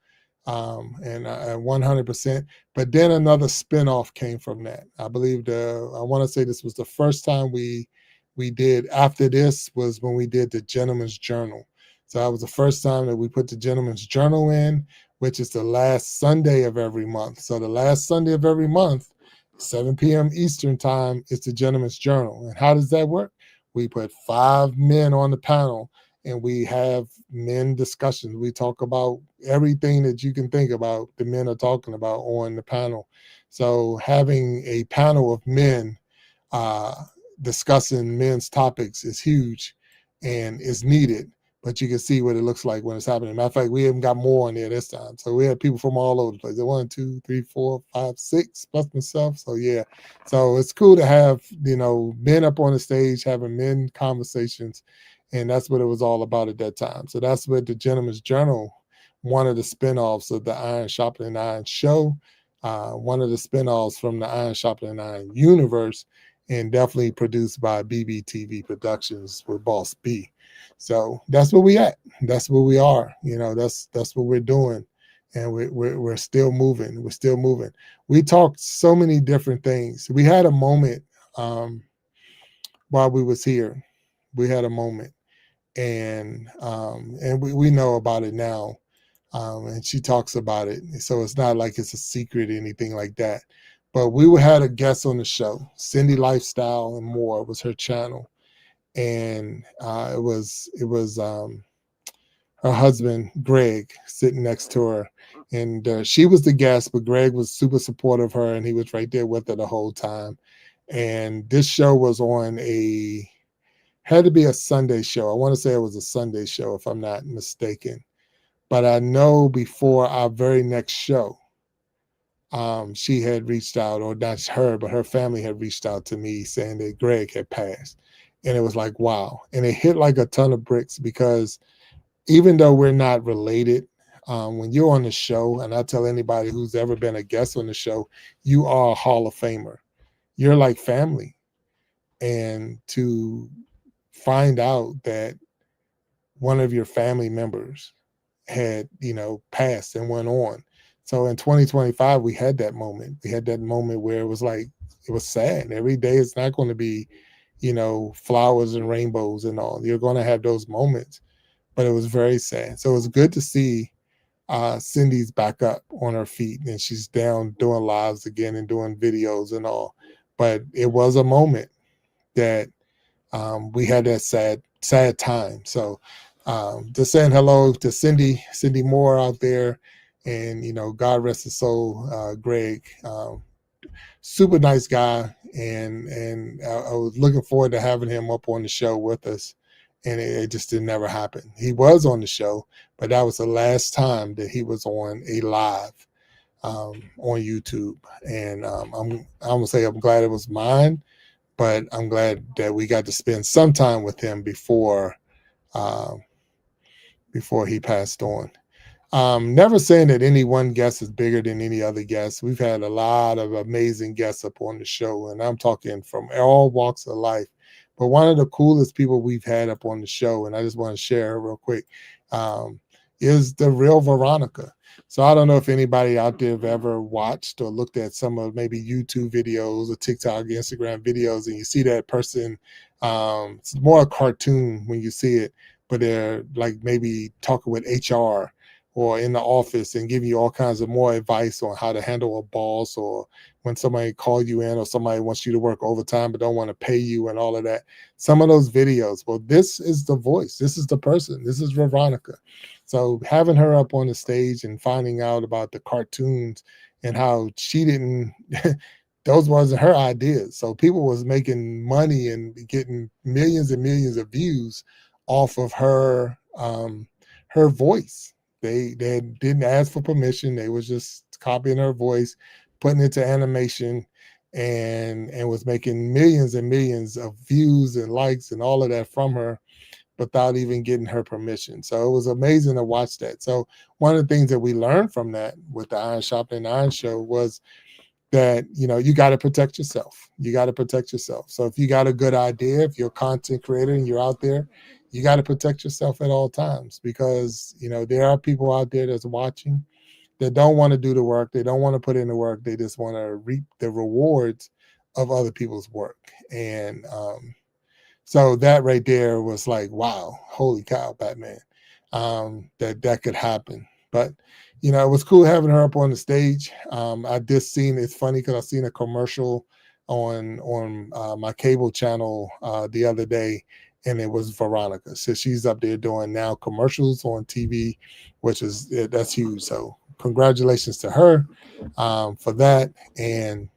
and 100%. But then another spinoff came from that. I believe I want to say this was the first time we did. After this was when we did the Gentleman's Journal. So that was the first time that we put the Gentleman's Journal in, which is the last Sunday of every month. So the last Sunday of every month, 7 p.m. Eastern time, is the Gentleman's Journal. And how does that work? We put 5 men on the panel, and we have men discussions. We talk about everything that you can think about, the men are talking about on the panel. So having a panel of men discussing men's topics is huge and is needed. But you can see what it looks like when it's happening. Matter of fact, we even got more on there this time. So we had people from all over the place. 1, 2, 3, 4, 5, 6, plus myself. So yeah. So it's cool to have, men up on the stage having men conversations. And that's what it was all about at that time. So that's what the Gentleman's Journal, one of the spinoffs of the Iron Sharpening Iron show, one of the spinoffs from the Iron Sharpening Iron universe, and definitely produced by BBTV Productions with Boss B. So that's where we at. That's where we are. That's what we're doing, and we're still moving. We're still moving. We talked so many different things. We had a moment while we was here. We had a moment, and we know about it now. And she talks about it, so it's not like it's a secret or anything like that. But we had a guest on the show, Cindy Lifestyle and More was her channel, and it was her husband Greg sitting next to her, and she was the guest, but Greg was super supportive of her, and he was right there with her the whole time. And this show was had to be a Sunday show. I want to say it was a Sunday show, if I'm not mistaken. But I know before our very next show, she had reached out, or not her, but her family had reached out to me saying that Greg had passed. And it was like, wow. And it hit like a ton of bricks, because even though we're not related, when you're on the show, and I tell anybody who's ever been a guest on the show, you are a Hall of Famer. You're like family. And to find out that one of your family members had, passed and went on. So in 2025, we had that moment. We had that moment where it was like, it was sad. Every day it's not going to be, flowers and rainbows and all. You're going to have those moments, but it was very sad. So it was good to see Cindy's back up on her feet, and she's down doing lives again and doing videos and all. But it was a moment that we had that sad time. So just saying hello to Cindy Moore out there, and God rest his soul, Greg, super nice guy, and I was looking forward to having him up on the show with us, and it just didn't never happen. He was on the show, but that was the last time that he was on a live on YouTube, and I'm gonna say I'm glad it was mine, but I'm glad that we got to spend some time with him before he passed on. Never saying that any one guest is bigger than any other guest. We've had a lot of amazing guests up on the show, and I'm talking from all walks of life. But one of the coolest people we've had up on the show, and I just want to share real quick, um, is the real Veronica. So I don't know if anybody out there have ever watched or looked at some of maybe YouTube videos or TikTok, Instagram videos, and you see that person. It's more a cartoon when you see it, but they're like maybe talking with HR or in the office and giving you all kinds of more advice on how to handle a boss, or when somebody call you in or somebody wants you to work overtime but don't want to pay you and all of that. Some of those videos, well, this is the voice. This is the person. This is Veronica. So having her up on the stage and finding out about the cartoons and how she didn't those wasn't her ideas. So people was making money and getting millions and millions of views off of her voice. They didn't ask for permission. They was just copying her voice, putting it to animation, and was making millions and millions of views and likes and all of that from her without even getting her permission. So it was amazing to watch that. So one of the things that we learned from that with the Iron Sharpening Iron show was that you got to protect yourself. You got to protect yourself. So if you got a good idea, if you're a content creator and you're out there, you got to protect yourself at all times, because there are people out there that's watching that don't want to do the work. They don't want to put in the work. They just want to reap the rewards of other people's work. And so that right there was like, wow, holy cow, Batman, that could happen. But it was cool having her up on the stage. I just seen, it's funny because I seen a commercial on my cable channel the other day, and it was Veronica. So she's up there doing now commercials on TV, which is that's huge. So congratulations to her for that, and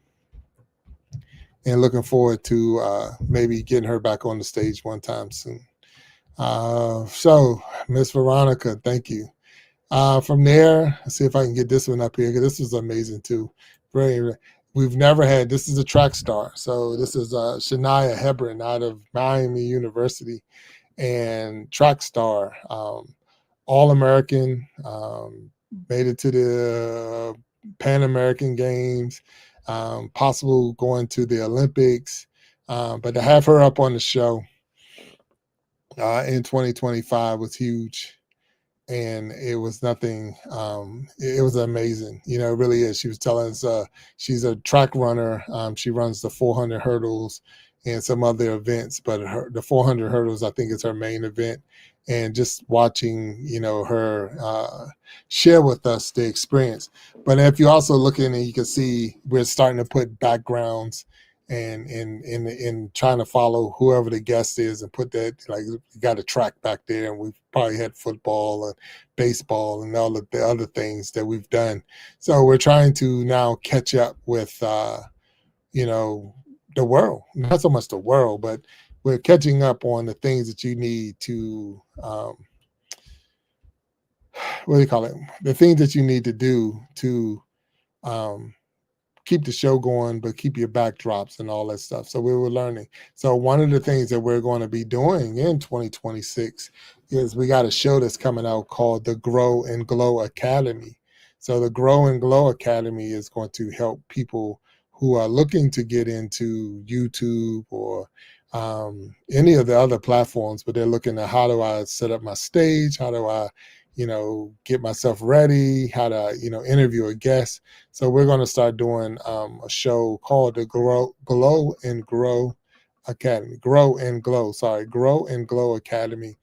looking forward to maybe getting her back on the stage one time soon. So Miss Veronica, thank you. From there, let's see if I can get this one up here, because this is amazing too. Very, we've never had, this is a track star. So this is Shania Hebron out of Miami University, and track star, All-American, made it to the Pan American Games, possible going to the Olympics. But to have her up on the show in 2025 was huge. And it was nothing. It was amazing. It really is. She was telling us she's a track runner. She runs the 400 hurdles and some other events, but the 400 hurdles, I think, is her main event. And just watching, her share with us the experience. But if you also look in and you can see we're starting to put backgrounds and in trying to follow whoever the guest is and put that, like, you got a track back there, and we've probably had football and baseball and all of the other things that we've done. So we're trying to now catch up with the world, not so much the world, but we're catching up on the things that you need to what do you call it, the things that you need to do to keep the show going, but keep your backdrops and all that stuff. So we were learning. So one of the things that we're going to be doing in 2026 is we got a show that's coming out called the Grow and Glow Academy. So the Grow and Glow Academy is going to help people who are looking to get into YouTube or any of the other platforms, but they're looking at, how do I set up my stage? How do I get myself ready, how to, interview a guest. So we're going to start doing a show called the Glow and Grow Academy. Grow and Glow Academy.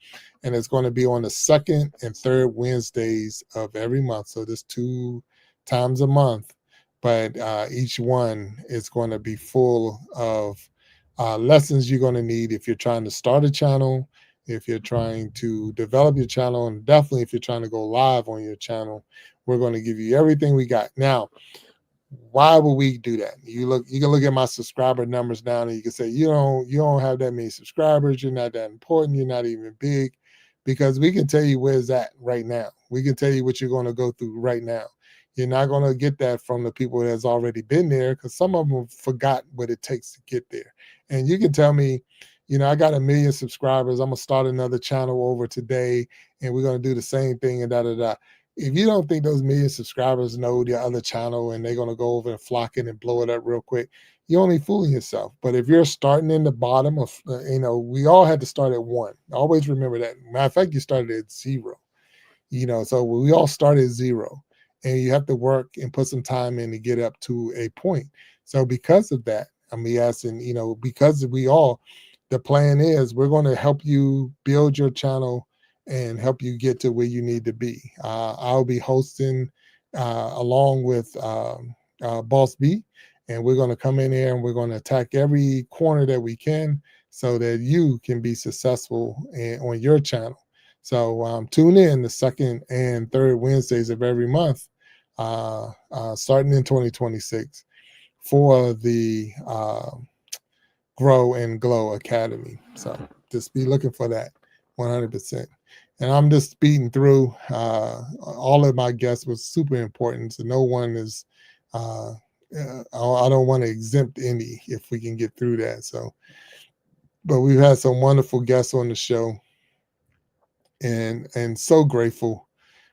And it's going to be on the second and third Wednesdays of every month. So there's 2 times a month, but each one is going to be full of lessons you're going to need if you're trying to start a channel, if you're trying to develop your channel, and definitely if you're trying to go live on your channel. We're going to give you everything we got. Now, why would we do that? You can look at my subscriber numbers now, and you can say, you don't have that many subscribers, you're not that important, you're not even big, because we can tell you where's that right now. We can tell you what you're going to go through right now. You're not going to get that from the people that's already been there, because some of them forgot what it takes to get there. And you can tell me, I got 1 million subscribers, I'm going to start another channel over today, and we're going to do the same thing and da-da-da. if you don't think those million subscribers know the other channel and they're going to go over and flock it and blow it up real quick, you're only fooling yourself. But if you're starting in the bottom of, we all had to start at one. Always remember that. Matter of fact, you started at zero. So we all start at zero, and you have to work and put some time in to get up to a point. So because of that, I'm asking, because the plan is we're going to help you build your channel and help you get to where you need to be. I'll be hosting along with Boss B, and we're going to come in here and we're going to attack every corner that we can so that you can be successful on your channel. So tune in the second and third Wednesdays of every month, starting in 2026, for the Grow and Glow Academy. So just be looking for that 100%. And I'm just speeding through. All of my guests was super important. So no one is, I don't want to exempt any if we can get through that. So, but we've had some wonderful guests on the show, and so grateful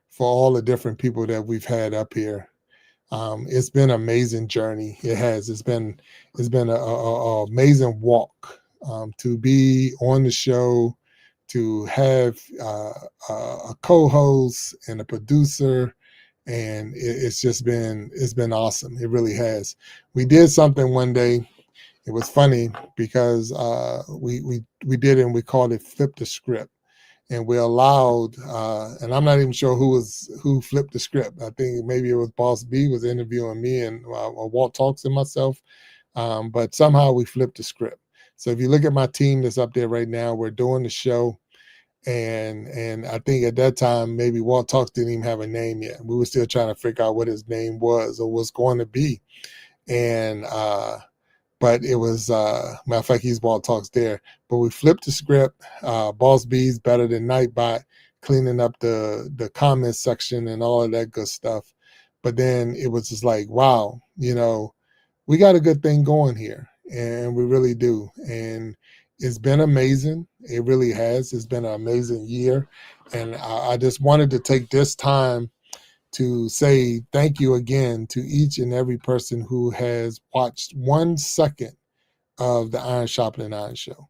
for all the different people that we've had up here. It's been an amazing journey. It has. It's been a amazing walk to be on the show, to have a co-host and a producer, and it's been awesome. It really has. We did something one day. It was funny because we did it and we called it Flip the Script. And we allowed, and I'm not even sure who flipped the script. I think maybe it was Boss B was interviewing me and Walt Talks and myself, but somehow we flipped the script. So if you look at my team that's up there right now, we're doing the show, and I think at that time maybe Walt Talks didn't even have a name yet. We were still trying to figure out what his name was or was going to be, and but it was matter of fact, he's Walt Talks there. But we flipped the script. Boss B's better than Nightbot, cleaning up the comment section and all of that good stuff. But then it was just like, wow, we got a good thing going here, and we really do. And it's been amazing. It really has. It's been an amazing year, and I just wanted to take this time to say thank you again to each and every person who has watched 1 second of the Iron Sharpening Iron show.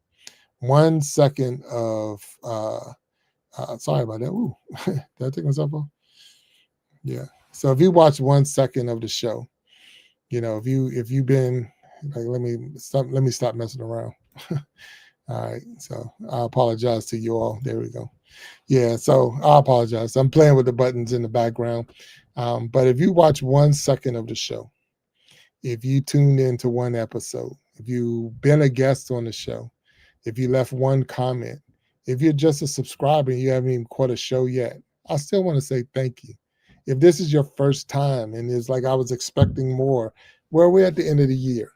1 second of sorry about that. Ooh, did I take myself off? Yeah. So if you watch 1 second of the show, if you've been like, let me stop messing around. All right. So I apologize to you all. There we go. Yeah, so I apologize. I'm playing with the buttons in the background. But if you watch 1 second of the show, if you tuned into one episode, if you've been a guest on the show, if you left one comment, if you're just a subscriber and you haven't even caught a show yet, I still want to say thank you. If this is your first time and it's like I was expecting more, well, we're at the end of the year.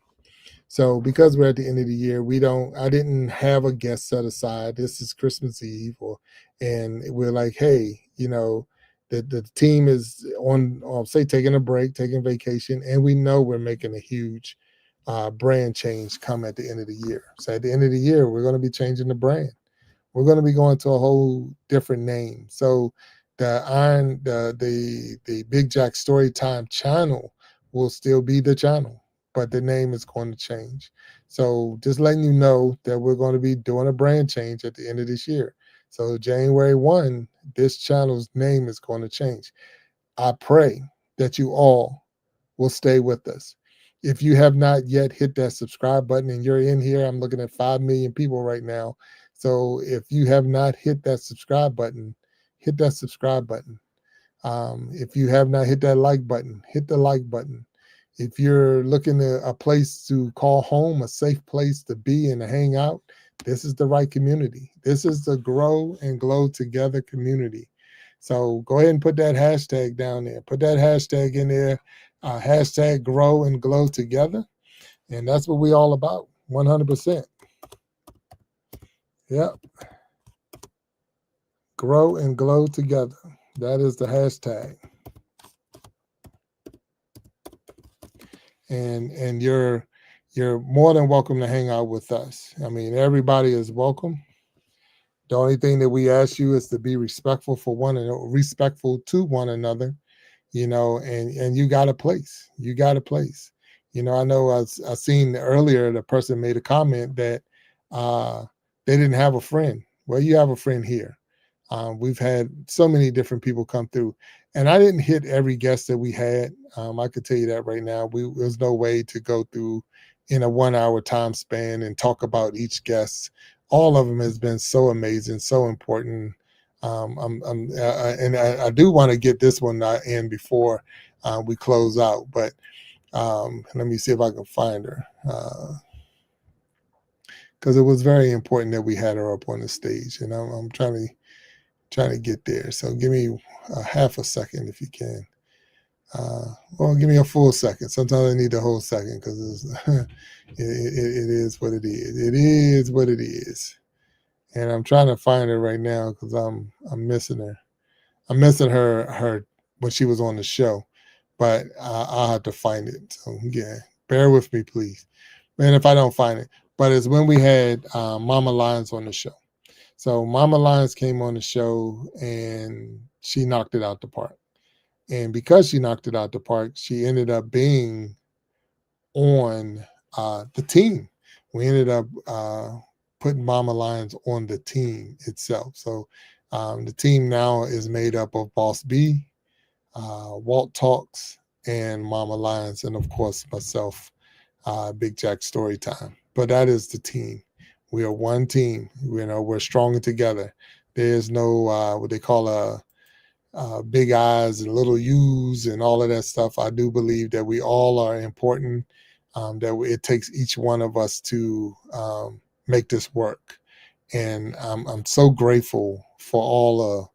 So because we're at the end of the year, I didn't have a guest set aside. This is Christmas Eve, and we're like, hey, the team is on, say, taking a break, taking vacation, and we know we're making a huge brand change come at the end of the year. So at the end of the year, we're going to be changing the brand. We're going to be going to a whole different name. So the Big Jack Storytime channel will still be the channel, but the name is going to change. So just letting you know that we're going to be doing a brand change at the end of this year. So January 1, this channel's name is going to change. I pray that you all will stay with us. If you have not yet hit that subscribe button and you're in here, I'm looking at 5 million people right now. So if you have not hit that subscribe button, hit that subscribe button. If you have not hit that like button, hit the like button. If you're looking at a place to call home, a safe place to be and to hang out, this is the right community. This is the Grow and Glow Together community. So go ahead and put that hashtag down there. Put that hashtag in there, hashtag Grow and Glow Together. And that's what we're all about, 100%. Yep. Grow and Glow Together. That is the hashtag. And you're more than welcome to hang out with us. I mean, everybody is welcome. The only thing that we ask you is to be respectful for respectful to one another, and you got a place. You got a place. I know I seen earlier the person made a comment that uh, they didn't have a friend. Well, you have a friend here. We've had so many different people come through, and I didn't hit every guest that we had. I could tell you that right now. There's no way to go through in a 1 hour time span and talk about each guest. All of them has been so amazing, so important. And I do want to get this one in before we close out, but let me see if I can find her because it was very important that we had her up on the stage, and I'm trying to get there. So give me a half a second if you can. Well, give me a full second. Sometimes I need the whole second because it is what it is. It is what it is. And I'm trying to find her right now because I'm missing her. I'm missing her when she was on the show, but I'll have to find it. So yeah, bear with me, please. And if I don't find it, but it's when we had Mama Lions on the show. So Mama Lions came on the show and she knocked it out the park. And because she knocked it out the park, she ended up being on the team. We ended up putting Mama Lions on the team itself. So the team now is made up of Boss B, Walt Talks, and Mama Lions, and of course myself, Big Jack Storytime. But that is the team. We are one team. We're stronger together. There's no what they call big eyes and little U's and all of that stuff. I do believe that we all are important. That it takes each one of us to make this work. And I'm so grateful for all of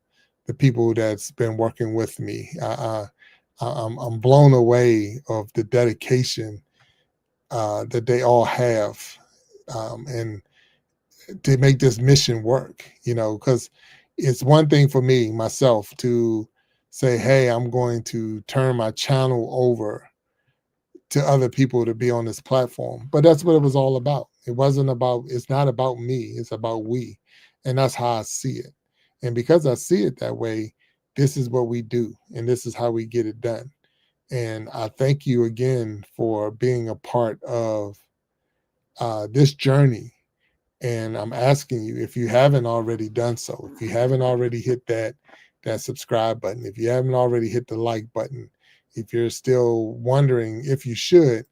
the people that's been working with me. I'm blown away of the dedication that they all have, and to make this mission work. Because it's one thing for me myself to say, "Hey, I'm going to turn my channel over to other people to be on this platform." But that's what it was all about. It's not about me, it's about we. And that's how I see it. And because I see it that way, this is what we do and this is how we get it done. And I thank you again for being a part of this journey. And I'm asking you, if you haven't already done so, if you haven't already hit that subscribe button, if you haven't already hit the like button, if you're still wondering if you should,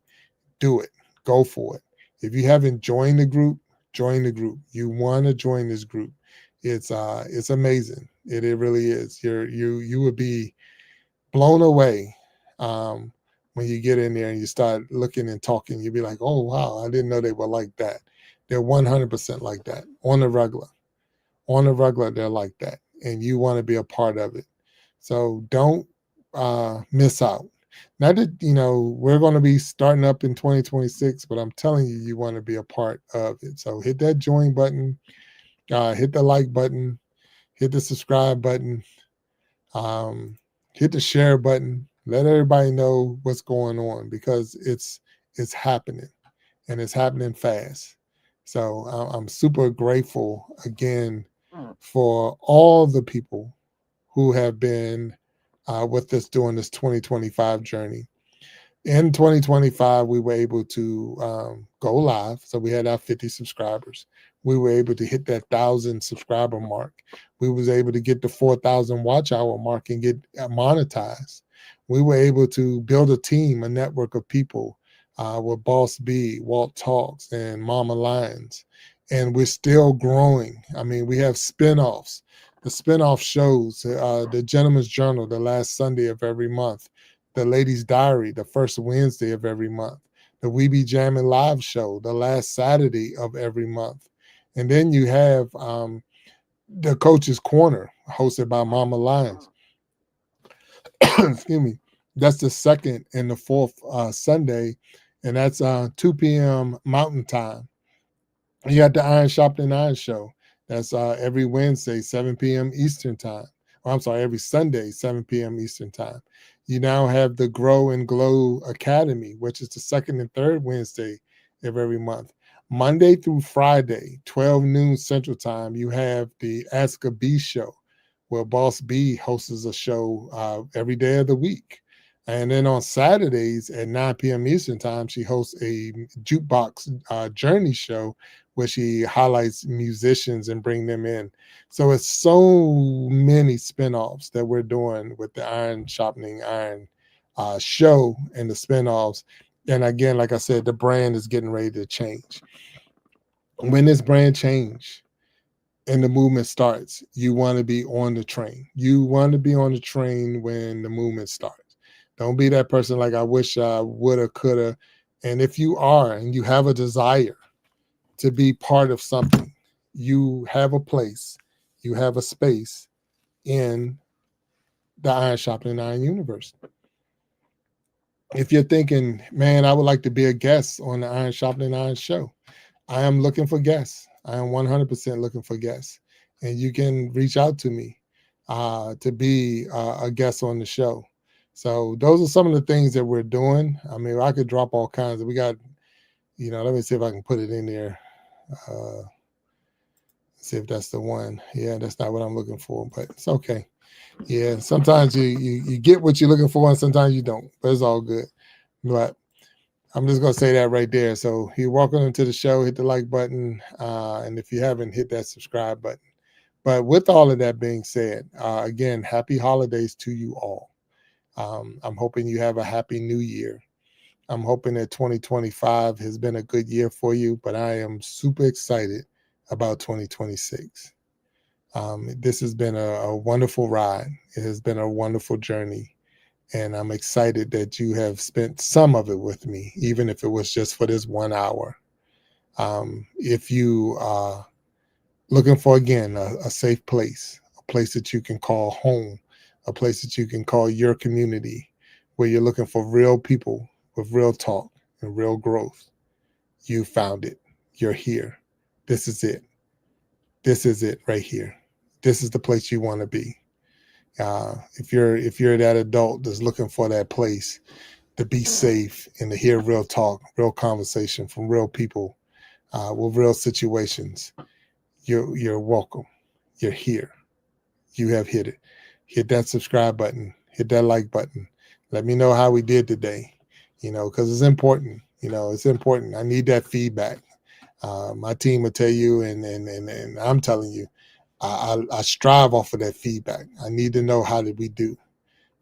do it. Go for it. If you haven't joined the group, join the group. You want to join this group. It's amazing. It really is. You would be blown away when you get in there and you start looking and talking. You'll be like, oh wow, I didn't know they were like that. They're 100% like that on the regular. On the regular, they're like that, and you want to be a part of it. So don't miss out. Not that we're going to be starting up in 2026, but I'm telling you, you want to be a part of it. So hit that join button, hit the like button, hit the subscribe button, hit the share button. Let everybody know what's going on because it's happening, and it's happening fast. So I'm super grateful again for all the people who have been with us during this 2025 journey. In 2025, we were able to go live. So we had our 50 subscribers. We were able to hit that 1,000 subscriber mark. We was able to get the 4,000 watch hour mark and get monetized. We were able to build a team, a network of people with Boss B, Walt Talks, and Mama Lions. And we're still growing. I mean, we have spinoffs. The spinoff shows, the Gentleman's Journal, the last Sunday of every month, the Ladies' Diary, the first Wednesday of every month, the We Be Jamming live show, the last Saturday of every month. And then you have the Coach's Corner, hosted by Mama Lions. Excuse me. That's the second and the fourth Sunday, and that's 2 p.m. Mountain Time. You got the Iron Sharpening Iron show. That's every Wednesday, 7 p.m. Eastern Time. Oh, I'm sorry, every Sunday, 7 p.m. Eastern Time. You now have the Grow and Glow Academy, which is the second and third Wednesday of every month. Monday through Friday, 12 noon Central Time, you have the Ask a B show, where Boss B hosts a show every day of the week. And then on Saturdays at 9 p.m. Eastern Time, she hosts a jukebox journey show where she highlights musicians and bring them in. So it's so many spinoffs that we're doing with the Iron Sharpening Iron show and the spinoffs. And again, like I said, the brand is getting ready to change. When this brand change and the movement starts, you want to be on the train. You want to be on the train when the movement starts. Don't be that person like, I wish I woulda, coulda. And if you are and you have a desire to be part of something, you have a place, you have a space in the Iron Sharpening Iron universe. If you're thinking, man, I would like to be a guest on the Iron Sharpening Iron show, I am looking for guests. I am 100% looking for guests. And you can reach out to me to be a guest on the show. So those are some of the things that we're doing. I mean, I could drop all kinds. We got, let me see if I can put it in there. See if that's the one. Yeah, that's not what I'm looking for, but it's okay. Yeah, sometimes you get what you're looking for and sometimes you don't, but it's all good. But I'm just going to say that right there. So you're welcome to the show. Hit the like button. And if you haven't, hit that subscribe button. But with all of that being said, again, happy holidays to you all. I'm hoping you have a happy new year. I'm hoping that 2025 has been a good year for you, but I am super excited about 2026. This has been a wonderful ride. It has been a wonderful journey. And I'm excited that you have spent some of it with me, even if it was just for this 1 hour. If you are looking for, again, a safe place, a place that you can call home, a place that you can call your community, where you're looking for real people with real talk and real growth, you found it. You're here. This is it. This is it right here. This is the place you want to be. If you're that adult that's looking for that place to be safe and to hear real talk, real conversation from real people with real situations, you're welcome. You're here. You have hit it. Hit that subscribe button. Hit that like button. Let me know how we did today. Because it's important. It's important. I need that feedback. My team will tell you, and I'm telling you, I strive off of that feedback. I need to know how did we do,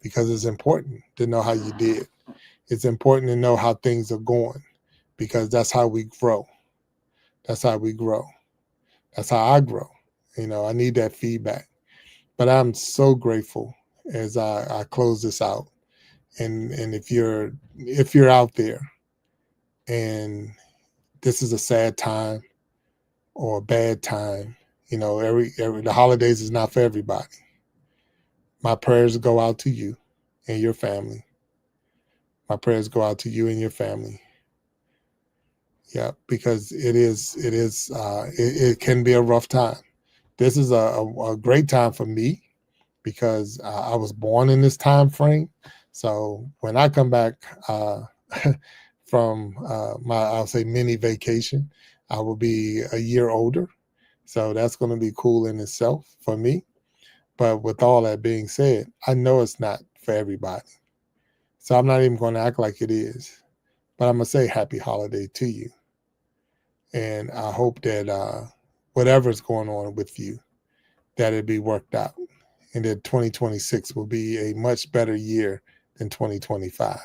because it's important to know how you did. It's important to know how things are going, because that's how we grow. That's how we grow. That's how I grow. I need that feedback. But I'm so grateful as I close this out. And if you're out there and this is a sad time or a bad time, every the holidays is not for everybody. My prayers go out to you and your family. My prayers go out to you and your family. Yeah, because it can be a rough time. This is a great time for me because I was born in this time frame. So when I come back from I'll say mini vacation, I will be a year older. So that's going to be cool in itself for me. But with all that being said, I know it's not for everybody. So I'm not even going to act like it is. But I'm going to say happy holiday to you. And I hope that whatever's going on with you, that it be worked out. And that 2026 will be a much better year than 2025.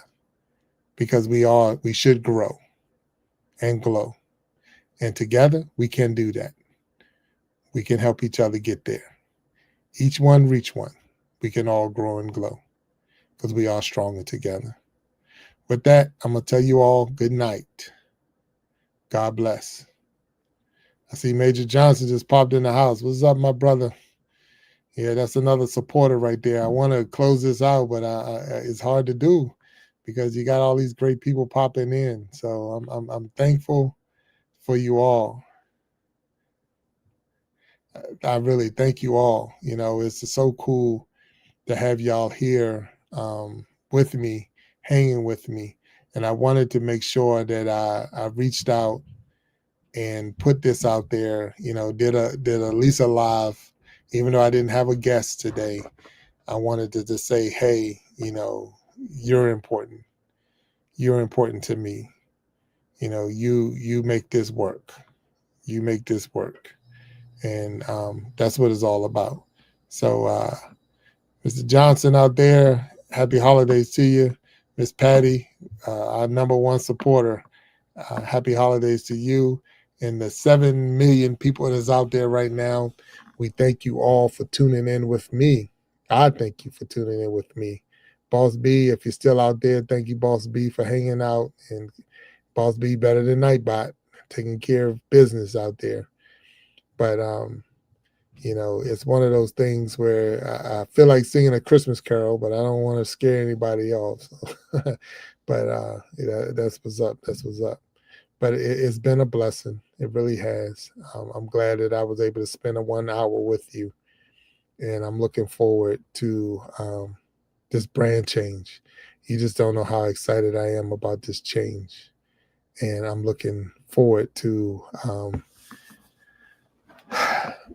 Because we should grow and glow. And together, we can do that. We can help each other get there. Each one reach one. We can all grow and glow because we are stronger together. With that, I'm going to tell you all good night. God bless. I see Major Johnson just popped in the house. What's up, my brother? Yeah, that's another supporter right there. I want to close this out, but it's hard to do because you got all these great people popping in. So I'm thankful for you all. I really thank you all. It's so cool to have y'all here with me, hanging with me. And I wanted to make sure that I reached out and put this out there. Did a Lisa live, even though I didn't have a guest today. I wanted to just say, hey, you're important. You're important to me. You make this work. You make this work, and that's what it's all about. So, Mr. Johnson out there, happy holidays to you. Miss Patty, our number one supporter, happy holidays to you and the 7 million people that's out there right now. We thank you all for tuning in with me. I thank you for tuning in with me. Boss B, if you're still out there, thank you, Boss B, for hanging out. And Boss B better than Nightbot, taking care of business out there. But it's one of those things where I feel like singing a Christmas carol, but I don't want to scare anybody off. So. But that's what's up. That's what's up. But it's been a blessing. It really has. I'm glad that I was able to spend a 1 hour with you, and I'm looking forward to this brand change. You just don't know how excited I am about this change, and I'm looking forward to.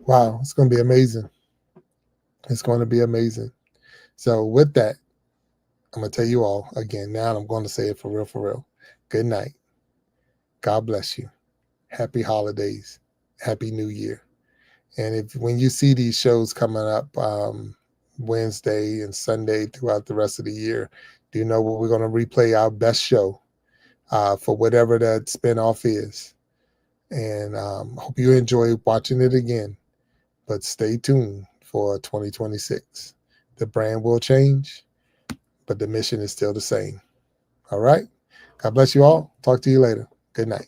Wow, it's going to be amazing. It's going to be amazing. So with that, I'm going to tell you all again. Now I'm going to say it for real, for real. Good night. God bless you. Happy holidays. Happy New Year. And when you see these shows coming up Wednesday and Sunday throughout the rest of the year, do you know what we're going to replay our best show for whatever that spinoff is. And hope you enjoy watching it again. But stay tuned for 2026. The brand will change, but the mission is still the same. All right? God bless you all. Talk to you later. Good night.